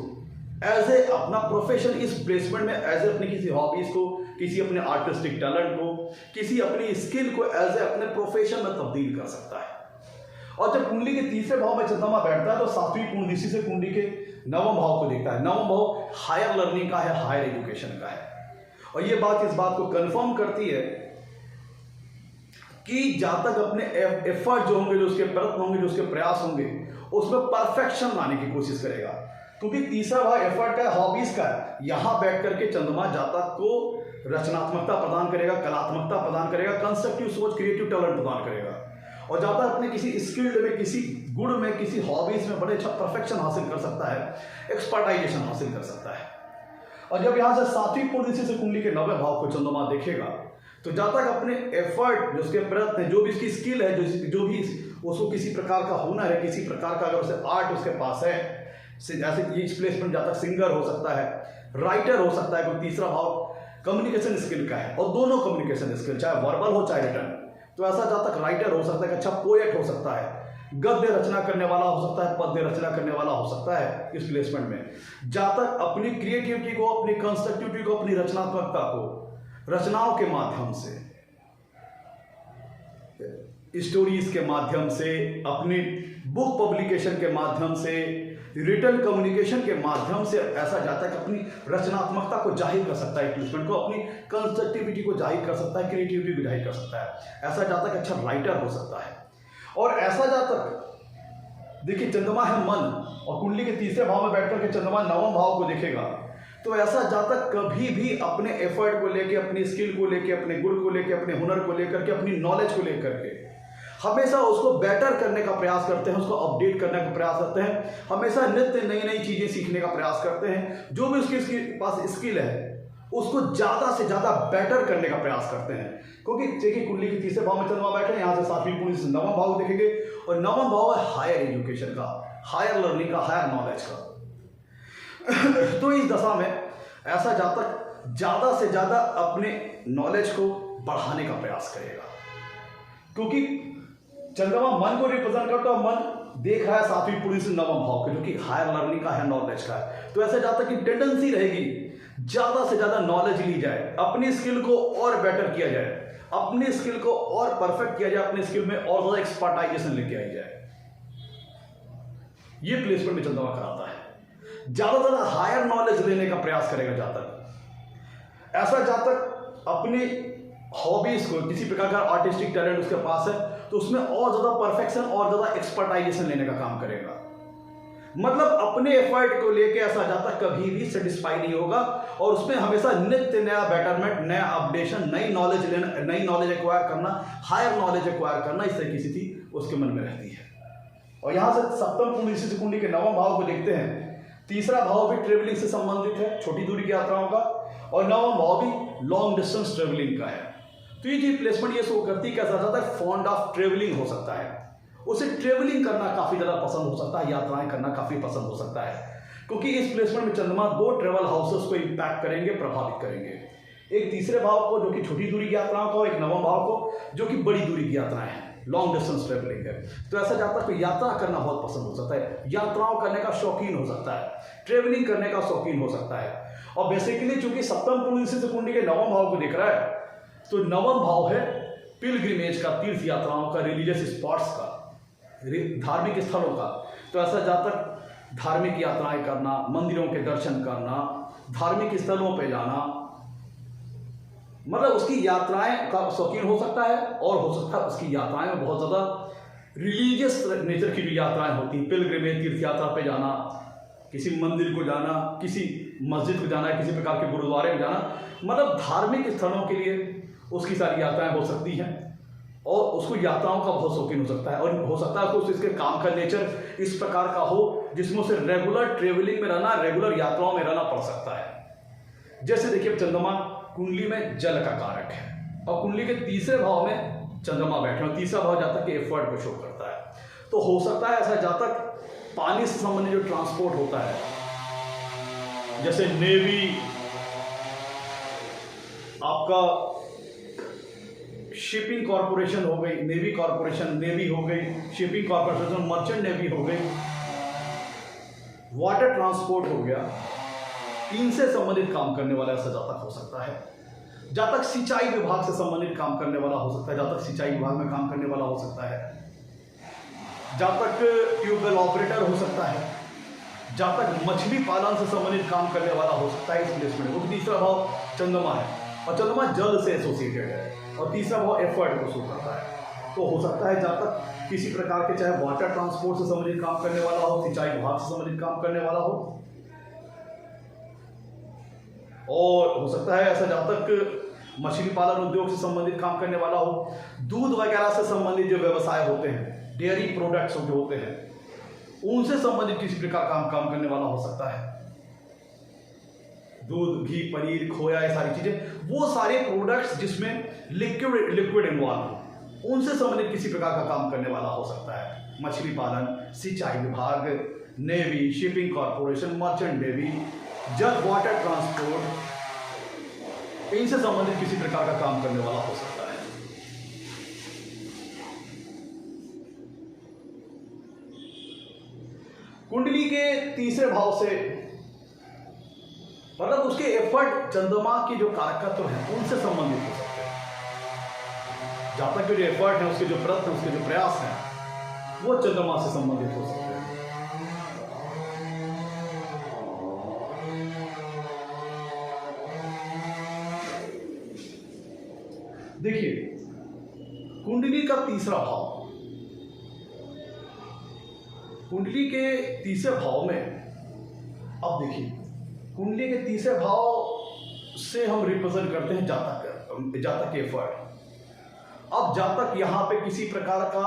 एज ए अपना प्रोफेशन, इस प्लेसमेंट में एज ए अपनी किसी हॉबीज को, किसी अपने आर्टिस्टिक टैलेंट को, किसी अपनी स्किल को एज ए अपने प्रोफेशन में तब्दील कर सकता है। और जब कुंडली के तीसरे भाव में चंद्रमा बैठता है तो सातवीं कुंडली से कुंडली के नवम भाव को देखता है। नवम भाव हायर लर्निंग का है, हायर एजुकेशन का है, और ये बात इस बात को कंफर्म करती है कि जातक अपने एफर्ट जो होंगे, जो उसके प्रयत्न होंगे, जो उसके प्रयास होंगे, उसमें परफेक्शन लाने की कोशिश करेगा। क्योंकि तीसरा भाव एफर्ट का है, हॉबीज का है। यहां बैठ करके चंद्रमा जातक को रचनात्मकता प्रदान करेगा, कलात्मकता प्रदान करेगा, कंस्ट्रक्टिव सोच, क्रिएटिव टैलेंट प्रदान करेगा, और जातक अपने किसी स्किल्ड में, किसी गुण में, किसी हॉबीज में बड़े अच्छा परफेक्शन हासिल कर सकता है, एक्सपर्टाइजेशन हासिल कर सकता है। और जब यहां से सातवीं पोजीशन से कुंडली के नवे भाव को चंद्रमा देखेगा तो जातक अपने एफर्ट, जो उसके प्रयत्न है, जो भी उसकी स्किल है, जो भी उसको किसी प्रकार का हुनर है, किसी प्रकार का अगर उसे आर्ट उसके पास है, जैसे ये प्लेसमेंट जातक सिंगर हो सकता है, राइटर हो सकता है, कोई तीसरा भाव कम्युनिकेशन स्किल का है, और दोनों कम्युनिकेशन स्किल, चाहे वर्बल हो चाहे रिटर्न, तो ऐसा जातक राइटर हो सकता है, अच्छा पोएट हो सकता है, गद्य रचना करने वाला हो सकता है, पद्य रचना करने वाला हो सकता है। इस प्लेसमेंट में जातक अपनी क्रिएटिविटी को, अपनी कंस्ट्रक्टिविटी को, अपनी रचनात्मकता को रचनाओं के माध्यम से, स्टोरीज के माध्यम से, अपनी बुक पब्लिकेशन के माध्यम से, रिटर्न कम्युनिकेशन के माध्यम से ऐसा जातक अपनी रचनात्मकता को जाहिर कर सकता है, प्लेसमेंट को, अपनी कंस्ट्रक्टिविटी को जाहिर कर सकता है, क्रिएटिविटी को जाहिर कर सकता है। ऐसा जातक अच्छा राइटर हो सकता है। और ऐसा जातक, देखिए चंद्रमा है मन, और कुंडली के तीसरे भाव में बैठकर के चंद्रमा नवम भाव को देखेगा, तो ऐसा जातक कभी भी अपने एफर्ट को लेके, अपनी स्किल को लेके, अपने गुण को लेके, अपने हुनर को लेकर के, अपनी नॉलेज को लेकर के हमेशा उसको बेटर करने का प्रयास करते हैं, उसको अपडेट करने का प्रयास करते हैं, हमेशा नित्य नई नई चीजें सीखने का प्रयास करते हैं। जो भी उसके पास स्किल है उसको ज्यादा से ज्यादा बेटर करने का प्रयास करते हैं। क्योंकि देखिए कुंडली के तीसरे भाव में चंद्रमा बैठे हैं, यहाँ से सातवीं कुंडली से नवम भाव देखेंगे, और नवम भाव है हायर एजुकेशन का, हायर लर्निंग का, हायर नॉलेज का। तो इस दशा में ऐसा जातक ज्यादा से ज्यादा अपने नॉलेज को बढ़ाने का प्रयास करेगा, क्योंकि चंद्रमा मन को रिप्रेजेंट करता है। मन देख रहा है सातवीं कुंडली से नवम भाव के, जो कि हायर लर्निंग का है, नॉलेज का है। तो ऐसे जातक की टेंडेंसी रहेगी ज्यादा से ज्यादा नॉलेज ली जाए, अपनी स्किल को और बेटर किया जाए, अपनी स्किल को और परफेक्ट किया जाए, अपनी स्किल में और ज्यादा एक्सपर्टाइजेशन लेके आई जाए। ये प्लेसमेंट में चंद्रमा कराता है। ज्यादा से ज्यादा हायर नॉलेज लेने का प्रयास करेगा जातक। ऐसा जातक अपनी हॉबीज को, किसी प्रकार का आर्टिस्टिक टैलेंट उसके पास है, तो उसमें और ज्यादा परफेक्शन और ज्यादा एक्सपर्टाइजेशन लेने का काम करेगा। मतलब अपने एफर्ट को लेके ऐसा जातक कभी भी सेटिस्फाई नहीं होगा, और उसमें हमेशा नित्य नया बेटरमेंट, नया अपडेशन, नई नॉलेज लेना, नई नॉलेज एक्वायर करना, हायर नॉलेज एक्वायर करना, इस तरह की स्थिति उसके मन में रहती है। और यहां से सप्तम कुंडली से कुंडली के नवम भाव को देखते हैं। तीसरा भाव भी ट्रेवलिंग से संबंधित है, छोटी दूरी की यात्राओं का, और नवम भाव भी लॉन्ग डिस्टेंस ट्रेवलिंग का है। तो ये जो प्लेसमेंट ये शो करती है कि ऐसा जाता है फॉन्ड ऑफ ट्रेवलिंग हो सकता है, उसे ट्रेवलिंग करना काफी ज्यादा पसंद हो सकता है, यात्राएं करना काफी पसंद हो सकता है। क्योंकि इस प्लेसमेंट में चंद्रमा दो ट्रेवल हाउसेस को इंपैक्ट करेंगे, प्रभावित करेंगे। एक तीसरे भाव को जो कि छोटी दूरी की यात्राओं को, एक नवम भाव को जो कि बड़ी दूरी की यात्राएं हैं। लॉन्ग डिस्टेंस ट्रेवलिंग है, तो ऐसा जातक को यात्रा करना बहुत पसंद हो सकता है, यात्राओं करने का शौकीन हो सकता है, ट्रेवलिंग करने का शौकीन हो सकता है। और बेसिकली चूंकि सप्तम कुंडली से कुंडली के नवम भाव को दिख रहा है, तो नवम भाव है पिलग्रिमेज का, तीर्थ यात्राओं का, रिलीजियस स्पॉट्स का, धार्मिक स्थलों का। तो ऐसा जातक धार्मिक यात्राएं करना, मंदिरों के दर्शन करना, धार्मिक स्थलों पे जाना, मतलब उसकी यात्राएं का शौकीन हो सकता है। और हो सकता है उसकी यात्राएं में बहुत ज़्यादा रिलीजियस नेचर की भी यात्राएं होती हैं, पिलग्रिमेज, तीर्थ यात्रा पे जाना, किसी मंदिर को जाना, किसी मस्जिद को जाना, किसी प्रकार के गुरुद्वारे में जाना, मतलब धार्मिक स्थलों के लिए उसकी सारी यात्राएं हो सकती हैं। और उसको यात्राओं का बहुत शौकीन हो सकता है, और हो सकता है कि इसके काम का नेचर इस प्रकार का हो जिसमें उसे रेगुलर ट्रेवलिंग में रहना, रेगुलर यात्राओं में रहना पड़ सकता है। जैसे देखिए, चंद्रमा कुंडली में जल का कारक है और कुंडली के तीसरे भाव में चंद्रमा बैठे और तीसरा भाव जातक के एफर्ट को शो करता है। तो हो सकता है ऐसा जातक पानी से संबंधित जो ट्रांसपोर्ट होता है, जैसे नेवी, आपका शिपिंग कॉरपोरेशन हो गई, नेवी कॉरपोरेशन, नेवी हो गई, शिपिंग कॉरपोरेशन, मर्चेंट नेवी हो गई, वाटर ट्रांसपोर्ट हो गया, इनसे संबंधित काम करने वाला ऐसा जातक हो सकता है। जातक सिंचाई विभाग से संबंधित काम करने वाला हो सकता है, जातक सिंचाई विभाग में काम करने वाला हो सकता है, जातक ट्यूबवेल ऑपरेटर हो सकता है, जातक मछली पालन से संबंधित काम करने वाला हो सकता है। इस प्लेसमेंट में तीसरा भाव चंद्रमा है और चंद्रमा जल से एसोसिएटेड है और तीसरा भाव एफर्ट को शो करता है। तो हो सकता है जातक किसी प्रकार के, चाहे वाटर ट्रांसपोर्ट से संबंधित काम करने वाला हो, सिंचाई विभाग से संबंधित काम करने वाला हो, और हो सकता है ऐसा जातक मछली पालन उद्योग से संबंधित काम करने वाला हो, दूध वगैरह से संबंधित जो व्यवसाय होते हैं, डेयरी प्रोडक्ट्स जो होते हैं, उनसे संबंधित किसी प्रकार काम करने वाला हो सकता है। दूध, घी, पनीर, खोया, ये सारी चीजें, वो सारे प्रोडक्ट्स जिसमें लिक्विड इन्वॉल्व हो, उनसे संबंधित किसी प्रकार का काम करने वाला हो सकता है। मछली पालन, सिंचाई विभाग, navy, shipping corporation, merchant navy, जल, वाटर ट्रांसपोर्ट, इनसे संबंधित किसी प्रकार का काम करने वाला हो सकता है। कुंडली के तीसरे भाव से, मतलब उसके एफर्ट, चंद्रमा की जो कारकत्व है उनसे संबंधित हो सकते हैं। जातक के जो एफर्ट है, उसके जो प्रयत्न, उसके जो प्रयास हैं, वो चंद्रमा से संबंधित हो सकते हैं। देखिए, कुंडली का तीसरा भाव, कुंडली के तीसरे भाव में, अब देखिए कुंडली के तीसरे भाव से हम रिप्रेजेंट करते हैं जातक के एफर्ट। अब जातक यहाँ पे किसी प्रकार का,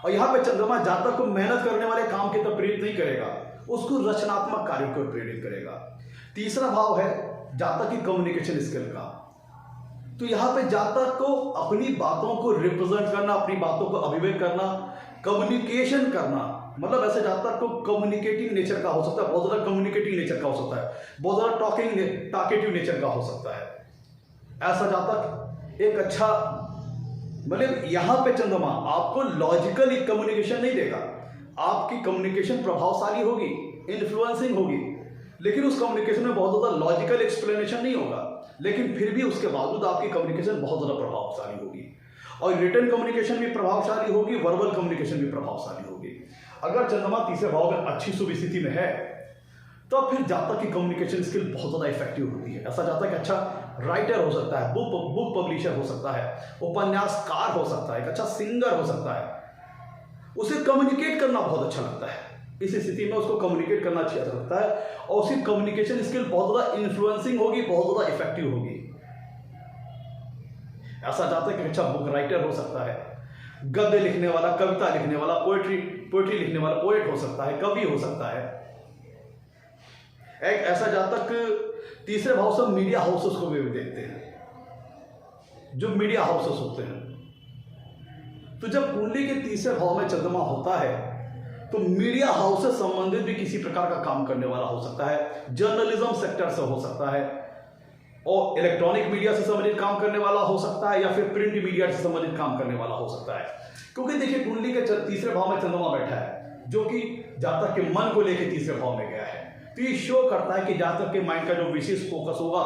और यहाँ पे चंद्रमा जातक को मेहनत करने वाले काम की तरफ प्रेरित नहीं करेगा, उसको रचनात्मक कार्यों को प्रेरित करेगा। तीसरा भाव है जातक की कम्युनिकेशन स्किल का, तो यहाँ पे जातक को अपनी बातों को रिप्रेजेंट करना, अपनी बातों को अभिव्यक्त करना, कम्युनिकेशन करना, मतलब ऐसे जातक को कम्युनिकेटिव नेचर का हो सकता है, बहुत ज़्यादा कम्युनिकेटिव नेचर का हो सकता है, बहुत ज़्यादा टॉकेटिव नेचर का हो सकता है। ऐसा जातक एक अच्छा, मतलब यहाँ पे चंद्रमा आपको लॉजिकल कम्युनिकेशन नहीं देगा, आपकी कम्युनिकेशन प्रभावशाली होगी, इन्फ्लुएंसिंग होगी, लेकिन उस कम्युनिकेशन में बहुत ज़्यादा लॉजिकल एक्सप्लेनेशन नहीं होगा, लेकिन फिर भी उसके बावजूद आपकी कम्युनिकेशन बहुत ज़्यादा प्रभावशाली होगी। और रिटन कम्युनिकेशन भी प्रभावशाली होगी, वर्बल कम्युनिकेशन भी प्रभावशाली होगी। अगर चंद्रमा तीसरे भाव में अच्छी शुभ स्थिति में है, तो फिर जातक की कम्युनिकेशन स्किल बहुत ज़्यादा इफेक्टिव होती है। ऐसा जातक अच्छा राइटर हो सकता है, बुक पब्लिशर हो सकता है, उपन्यासकार हो सकता है, एक अच्छा सिंगर हो सकता है, उसे कम्युनिकेट करना बहुत अच्छा लगता है। इस स्थिति में उसको कम्युनिकेट करना अच्छा लगता है और उसकी कम्युनिकेशन स्किल बहुत ज़्यादा इन्फ्लुएंसिंग होगी, बहुत ज़्यादा इफेक्टिव होगी। ऐसा जातक एक अच्छा बुक राइटर हो सकता है, गद्य लिखने वाला, कविता लिखने वाला, पोएट्री लिखने वाला पोएट हो सकता है, कवि हो सकता है। एक ऐसा जातक तीसरे भाव से मीडिया हाउसेस को भी देखते हैं, जो मीडिया हाउसेस होते हैं। तो जब कुंडली के तीसरे भाव में चंद्रमा होता है, तो मीडिया हाउस से संबंधित भी किसी प्रकार का काम करने वाला हो सकता है, जर्नलिज्म सेक्टर से हो सकता है, और इलेक्ट्रॉनिक मीडिया से संबंधित काम करने वाला हो सकता है या फिर प्रिंट मीडिया से संबंधित काम करने वाला हो सकता है। क्योंकि देखिए कुंडली के तीसरे भाव में चंद्रमा बैठा है जो कि जातक के मन को लेकर तीसरे भाव में गया है, तो ये शो करता है कि जातक के माइंड का जो विशेष फोकस होगा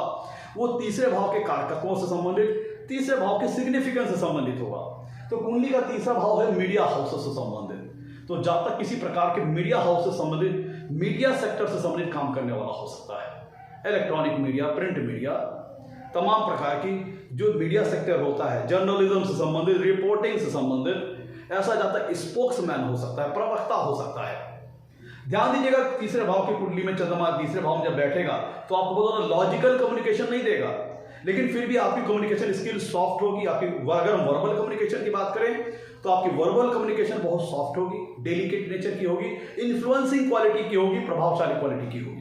वो तीसरे भाव के कारकत्वों से संबंधित, तीसरे भाव के सिग्निफिकेंस से संबंधित होगा। तो कुंडली का तीसरा भाव है मीडिया हाउस से संबंधित, तो जातक किसी प्रकार के मीडिया हाउस से संबंधित, मीडिया सेक्टर से संबंधित काम करने वाला हो सकता है। इलेक्ट्रॉनिक मीडिया, प्रिंट मीडिया, तमाम प्रकार की जो मीडिया सेक्टर होता है, जर्नलिज्म से संबंधित, रिपोर्टिंग से संबंधित, ऐसा जातक स्पोक्समैन हो सकता है, प्रवक्ता हो सकता है। ध्यान दीजिएगा तीसरे भाव की कुंडली में चंद्रमा तीसरे भाव में जब बैठेगा तो आपको बहुत लॉजिकल कम्युनिकेशन नहीं देगा, लेकिन फिर भी आपकी कम्युनिकेशन स्किल सॉफ्ट होगी। आपकी अगर हम वर्बल कम्युनिकेशन की बात करें तो आपकी वर्बल कम्युनिकेशन बहुत सॉफ्ट होगी, डेलिकेट नेचर की होगी, इन्फ्लुएंसिंग क्वालिटी की होगी, प्रभावशाली क्वालिटी की होगी।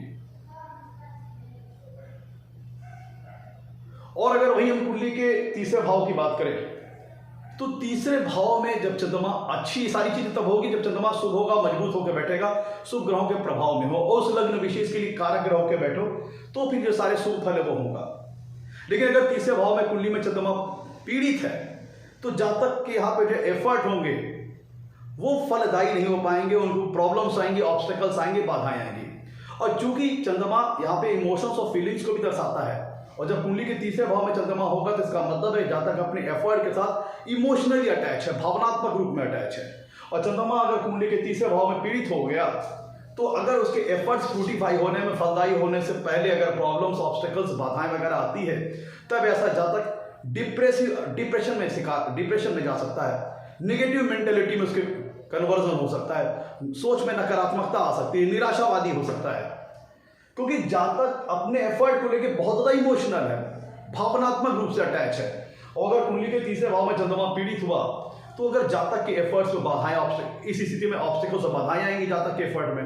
और अगर वही हम कुंडली के तीसरे भाव की बात करें तो तीसरे भाव में जब चंद्रमा, अच्छी सारी चीजें तब होगी जब चंद्रमा शुभ होगा, मजबूत होकर बैठेगा, शुभ ग्रहों के प्रभाव में हो और उस लग्न विशेष के लिए कारक ग्रहों के बैठो, तो फिर जो सारे शुभ फल है वो होगा। लेकिन अगर तीसरे भाव में कुंडली में चंद्रमा पीड़ित है तो जातक के यहाँ पे जो एफर्ट होंगे वो फलदायी नहीं हो पाएंगे, उनको प्रॉब्लम्स आएंगे, ऑब्स्टेकल्स आएंगे, बाधाएं आएंगी। और चूंकि चंद्रमा यहाँ पे इमोशंस और फीलिंग्स को भी दर्शाता है, और जब कुंडली के तीसरे भाव में चंद्रमा होगा तो इसका मतलब है जातक अपने एफर्ट के साथ इमोशनली अटैच है, भावनात्मक रूप में अटैच है। और चंद्रमा अगर कुंडली के तीसरे भाव में पीड़ित हो गया तो अगर उसके एफर्ट्स फ्रूटिफाई होने में, फलदायी होने से पहले अगर प्रॉब्लम्स, ऑब्स्टेकल्स, बाधाएं वगैरह आती है, तब ऐसा जातक डिप्रेशन में जा सकता है, निगेटिव मेंटेलिटी में उसके कन्वर्जन हो सकता है, सोच में नकारात्मकता आ सकती है, निराशावादी हो सकता है। क्योंकि जातक अपने एफर्ट को लेकर बहुत ज्यादा इमोशनल है, भावनात्मक रूप से अटैच है। और अगर कुंडली के तीसरे भाव में चंद्रमा पीड़ित हुआ तो अगर जातक के एफर्ट्स में बाधाएं, इस स्थिति में ऑब्स्टेकल्स और बाधाएं आएंगी जातक के एफर्ट में,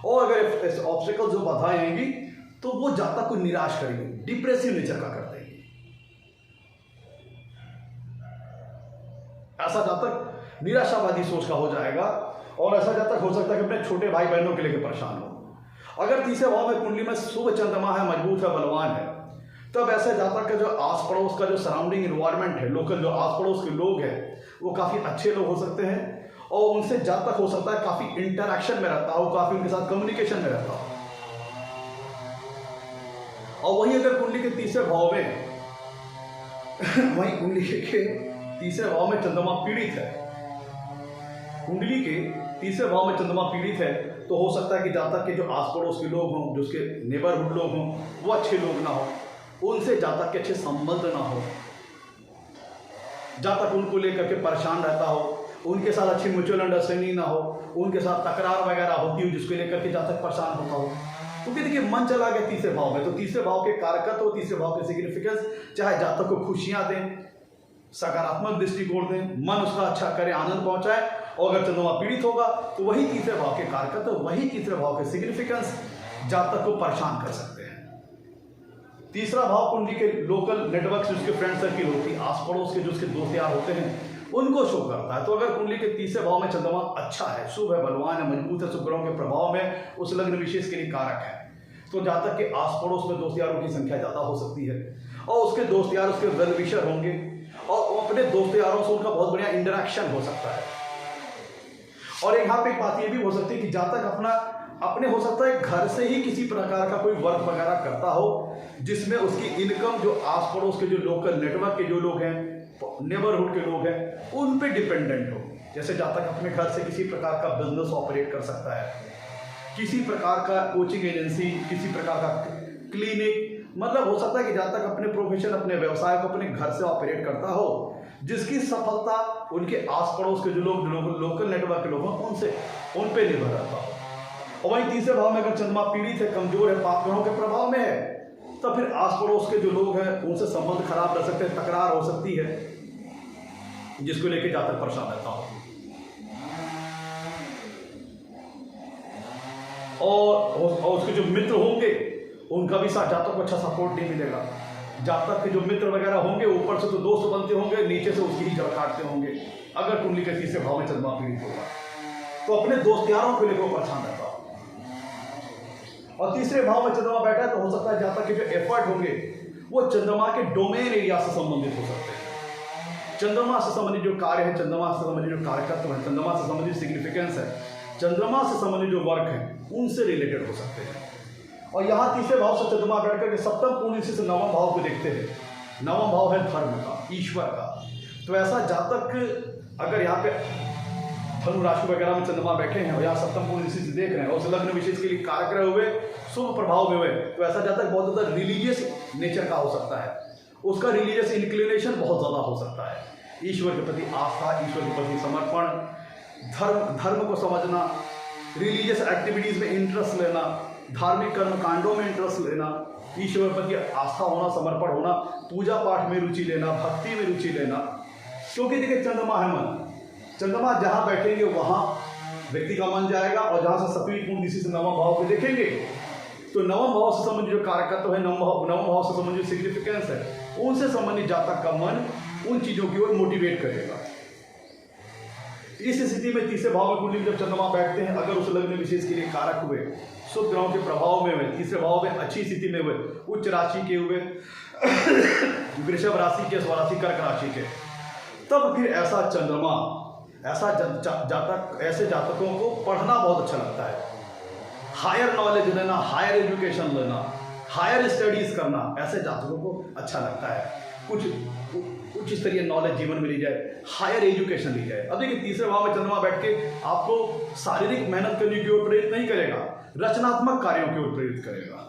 और अगर ऑब्स्टेकल्स और बाधाएं आएंगी तो वो जातक को निराश करेंगे, डिप्रेसिव नेचर का कर देंगे। ऐसा जातक निराशावादी सोच का हो जाएगा और ऐसा जातक हो सकता है कि अपने छोटे भाई बहनों के लेकर परेशान हो। अगर तीसरे भाव में कुंडली में शुभ चंद्रमा है, मजबूत है, बलवान है, तब ऐसे जातक का जो आस पड़ोस का जो सराउंडिंग इन्वायरमेंट है, लोकल जो आस पड़ोस के लोग हैं वो काफी अच्छे लोग हो सकते हैं और उनसे जातक हो सकता है काफी इंटरेक्शन में रहता हो, काफी उनके साथ कम्युनिकेशन में रहता हो। और वही अगर कुंडली के तीसरे भाव में वही कुंडली के तीसरे भाव में चंद्रमा पीड़ित है, कुंडली के तीसरे भाव में चंद्रमा पीड़ित है, तो हो सकता है कि जातक के जो आस पड़ोस के लोग हों, जो उसके नेबरहुड लोग हों, वो अच्छे लोग ना हो, उनसे जातक के अच्छे संबंध ना हो, जातक उनको लेकर के परेशान रहता हो, उनके साथ अच्छी म्यूचुअल अंडरस्टैंडिंग ना हो, उनके साथ तकरार वगैरह होती हो जिसको लेकर के जातक परेशान होता हो। क्योंकि देखिए मन चला गया तीसरे भाव में, तो तीसरे भाव के कारकत्व, तीसरे भाव के सिग्निफिकेंस, चाहे जातक को खुशियां दें, सकारात्मक दृष्टिकोण दें, मन उसका अच्छा करे, आनंद पहुंचाए, और अगर चंद्रमा पीड़ित होगा तो वही तीसरे भाव के कारकत्व, वही तीसरे भाव के सिग्निफिकेंस जातक को परेशान कर सकते हैं। तीसरा भाव कुंडली के लोकल नेटवर्क, उसके फ्रेंड सर्किल होती है, आस पड़ोस के जो उसके दोस्त यार होते हैं उनको शो करता है। तो अगर कुंडली के तीसरे भाव में चंद्रमा अच्छा है, शुभ है, बलवान है, मजबूत है, शुभ ग्रहों के प्रभाव में उस लग्न विशेष के लिए कारक है, तो जातक के आस पड़ोस में दोस्त यारों की संख्या ज्यादा हो सकती है और उसके दोस्त यार उसके वेल विशर होंगे और अपने दोस्त यारों से उनका बहुत बढ़िया इंटरेक्शन हो सकता है। और यहाँ पे एक बात ये भी हो सकती है कि जातक अपने हो सकता है घर से ही किसी प्रकार का कोई वर्क वगैरह करता हो जिसमें उसकी इनकम जो आस पड़ोस के जो लोकल नेटवर्क के जो लोग हैं, नेबरहुड के लोग हैं, उन पे डिपेंडेंट हो। जैसे जातक अपने घर से किसी प्रकार का बिजनेस ऑपरेट कर सकता है, किसी प्रकार का कोचिंग एजेंसी, किसी प्रकार का क्लिनिक, मतलब हो सकता है कि जातक अपने प्रोफेशन, अपने व्यवसाय को अपने घर से ऑपरेट करता हो जिसकी सफलता उनके आस पड़ोस के जो लोग लोकल नेटवर्क के लोग हैं उन पे निर्भर रहता हो। और वहीं तीसरे भाव में अगर चंद्रमा पीड़ित है, कमजोर है, पाप ग्रहों के प्रभाव में है, तो फिर आस पड़ोस के जो लोग हैं उनसे संबंध खराब रह सकते हैं, तकरार हो सकती है जिसको लेकर जातक परेशान रहता हो। और उसके जो मित्र होंगे उनका भी साथ जातक को अच्छा सपोर्ट नहीं मिलेगा। जातक के जो मित्र वगैरह होंगे ऊपर से तो दोस्त बनते होंगे, नीचे से उसकी ही जड़ काटते होंगे। अगर कुंडली के तीसरे भाव में चंद्रमा पीड़ित होगा तो अपने दोस्त यारों को लेकर परेशान रहता हो। और तीसरे भाव में चंद्रमा बैठा है तो हो सकता है जातक के जो एफर्ट होंगे वो चंद्रमा के डोमेन एरिया से संबंधित हो सकते हैं। चंद्रमा से संबंधित जो कार्य है, चंद्रमा से संबंधित जो कारकत्व है, चंद्रमा से संबंधित सिग्निफिकेंस है, चंद्रमा से संबंधित जो वर्क है, उनसे रिलेटेड हो सकते हैं। और यहाँ तीसरे भाव से चंद्रमा बैठ करके सप्तम पूर्ण से नवम भाव को देखते हैं। नवम भाव है धर्म का, ईश्वर का। तो ऐसा जातक अगर यहाँ पे धनु राशि वगैरह में चंद्रमा बैठे हैं और यहाँ सप्तम पूर्ण से देख रहे हैं और उस लग्न विशेष के लिए कारक रहे हुए, शुभ प्रभाव में हुए, तो ऐसा जातक बहुत ज़्यादा रिलीजियस नेचर का हो सकता है। उसका रिलीजियस इंक्लिनेशन बहुत ज़्यादा हो सकता है। ईश्वर के प्रति आस्था, ईश्वर के प्रति समर्पण, धर्म को समझना, रिलीजियस एक्टिविटीज़ में इंटरेस्ट लेना, धार्मिक कर्म कांडों में इंटरेस्ट लेना, ईश्वर के प्रति आस्था होना, समर्पण होना, पूजा पाठ में रुचि लेना, भक्ति में रुचि लेना। क्योंकि देखिए चंद्रमा है मन, चंद्रमा जहाँ बैठेंगे वहाँ व्यक्ति का मन जाएगा। और जहाँ से सप्तमी पूर्ण दिशा से नवम भाव को देखेंगे तो नवम भाव से संबंधित जो कारकत्व है, नवम भाव से संबंधित सिग्निफिकेंस है, उनसे संबंधित जातक का मन उन चीज़ों की ओर मोटिवेट करेगा। इस स्थिति में तीसरे भाव में कुंडली में जब चंद्रमा बैठते हैं, अगर उस लग्न विशेष के लिए कारक हुए, शुभ ग्रहों के प्रभाव में हुए, तीसरे भाव में अच्छी स्थिति में हुए, उच्च राशि के हुए, वृषभ राशि के, स्वराशि कर्क राशि के, तब फिर ऐसा चंद्रमा, ऐसा जातक, ऐसे जातकों को पढ़ना बहुत अच्छा लगता है। हायर नॉलेज लेना, हायर एजुकेशन लेना, हायर स्टडीज करना, ऐसे जातकों को अच्छा लगता है। कुछ उच्च स्तरीय नॉलेज जीवन में ली जाए, हायर एजुकेशन ली जाए। अब देखिए तीसरे भाव में चंद्रमा बैठ के आपको शारीरिक मेहनत करने की ओर प्रेरित नहीं करेगा, रचनात्मक कार्यों की ओर प्रेरित करेगा।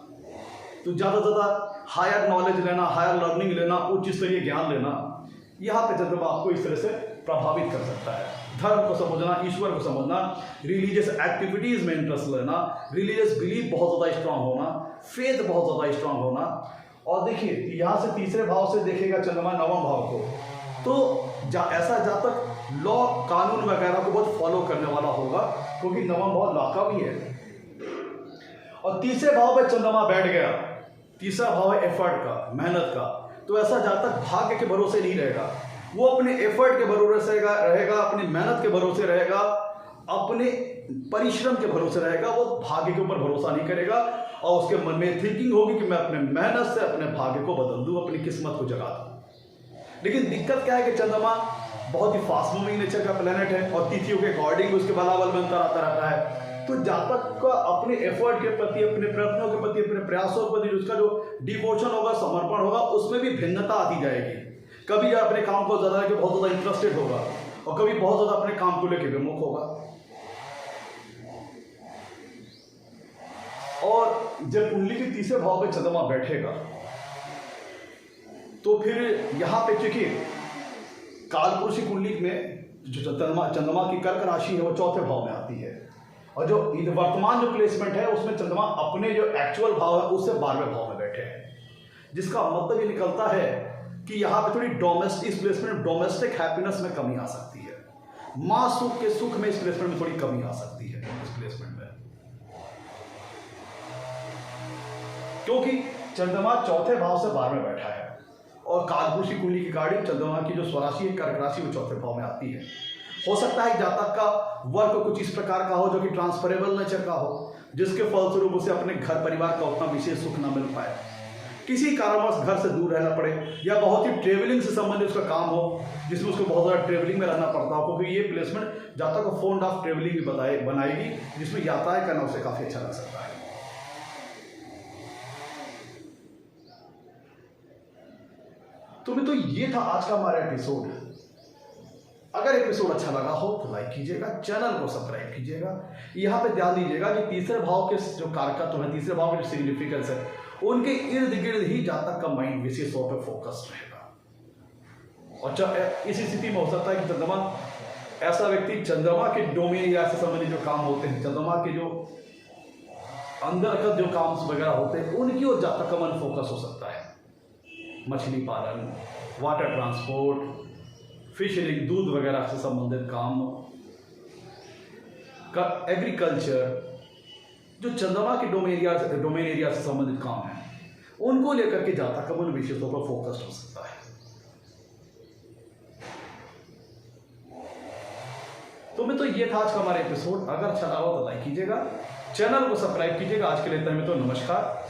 तो ज़्यादा से ज़्यादा हायर नॉलेज लेना, हायर लर्निंग लेना, उच्च स्तरीय ज्ञान लेना, यहाँ पे चंद्रमा आपको इस तरह से प्रभावित कर सकता है। धर्म को समझना, ईश्वर को समझना, रिलीजियस एक्टिविटीज़ में इंटरेस्ट लेना, रिलीजियस बिलीफ बहुत ज़्यादा स्ट्रांग होना, फेथ बहुत ज़्यादा स्ट्रांग होना। और देखिए यहाँ से तीसरे भाव से देखेगा चंद्रमा नवम भाव को, तो ऐसा जातक लॉ कानून वगैरह को बहुत फॉलो करने वाला होगा, क्योंकि नवम भाव लॉ का भी है। और तीसरे भाव में चंद्रमा बैठ गया, तीसरा भाव है एफर्ट का, मेहनत का, तो ऐसा जातक भाग्य के भरोसे नहीं रहेगा। वो अपने एफर्ट के भरोसे रहेगा, अपनी मेहनत के भरोसे रहेगा, अपने परिश्रम के भरोसे रहेगा। वो भाग्य के ऊपर भरोसा नहीं करेगा और उसके मन में थिंकिंग होगी कि मैं अपने मेहनत से अपने भाग्य को बदल दूं, अपनी किस्मत को जगा दूं। लेकिन दिक्कत क्या है कि चंद्रमा बहुत ही फास्ट मूविंग नेचर का प्लेनेट है और तिथियों के अकॉर्डिंग उसके बलाबल में अंतर आता रहता है। तो जातक का अपने एफर्ट के प्रति, अपने प्रयत्नों के प्रति, अपने प्रयासों के प्रति उसका जो डिवोशन होगा, समर्पण होगा, उसमें भी भिन्नता आती जाएगी। कभी अपने काम को ज़्यादा लेकर बहुत ज़्यादा इंटरेस्टेड होगा और कभी बहुत ज़्यादा अपने काम को लेकर विमुख होगा। और जब कुंडली के तीसरे भाव में चंद्रमा बैठेगा तो फिर यहाँ पे चूंकि कालपुरुषी कुंडली में जो चंद्रमा की कर्क राशि है वो चौथे भाव में आती है, और जो वर्तमान जो प्लेसमेंट है उसमें चंद्रमा अपने जो एक्चुअल भाव है उससे 12वें भाव में बैठे हैं, जिसका मतलब ये निकलता है कि यहाँ पे थोड़ी डोमेस्टिक, इस प्लेसमेंट में डोमेस्टिक हैप्पीनेस में कमी आ सकती है, माँ सुख के सुख में इस प्लेसमेंट में थोड़ी कमी आ सकती है इस प्लेसमेंट में, क्योंकि चंद्रमा चौथे भाव से 12वें बैठा है और कालपुरुषी कुंडली की गाड़ी चंद्रमा की जो स्वराशि है कर्क राशि वो चौथे भाव में आती है। हो सकता है जातक का वर्क कुछ इस प्रकार का हो जो कि ट्रांसफरेबल नेचर का हो, जिसके फलस्वरूप उसे अपने घर परिवार का उतना विशेष सुख न मिल पाए, किसी कारणवश घर से दूर रहना पड़े, या बहुत ही ट्रेवलिंग से संबंधित उसका काम हो जिसमें उसको बहुत ज़्यादा ट्रेवलिंग में रहना पड़ता हो, क्योंकि ये प्लेसमेंट जातक को फोन ऑफ ट्रेवलिंग भी बनाएगी, जिसमें यातायात करना उसे काफ़ी अच्छा लग सकता है। तो मित्रों ये था आज का हमारा एपिसोड। अगर एपिसोड अच्छा लगा हो तो लाइक कीजिएगा, चैनल को सब्सक्राइब कीजिएगा। यहाँ पे ध्यान दीजिएगा कि तीसरे भाव के जो कारकत्व है, तीसरे भाव के जो सिग्निफिकेंस है, उनके इर्द गिर्द ही जातक का माइंड विशेष तौर पर फोकस्ड रहेगा। और इसी स्थिति में हो सकता है कि चंद्रमा, ऐसा व्यक्ति चंद्रमा के डोमेन या से संबंधित जो काम होते हैं, चंद्रमा के जो अंतर्गत जो काम वगैरह होते हैं, उनकी ओर जातक का मन फोकस हो सकता है। मछली पालन, वाटर ट्रांसपोर्ट, फिशरिंग, दूध वगैरह से संबंधित काम, एग्रीकल्चर, जो चंद्रमा के डोमेन एरिया से संबंधित काम है, उनको लेकर के जातक का मन विशेष तौर पर फोकस्ड हो सकता है। तो मैं तो ये था आज का हमारा एपिसोड। अगर अच्छा लगा तो लाइक कीजिएगा, चैनल को सब्सक्राइब कीजिएगा। आज के लिए तो नमस्कार।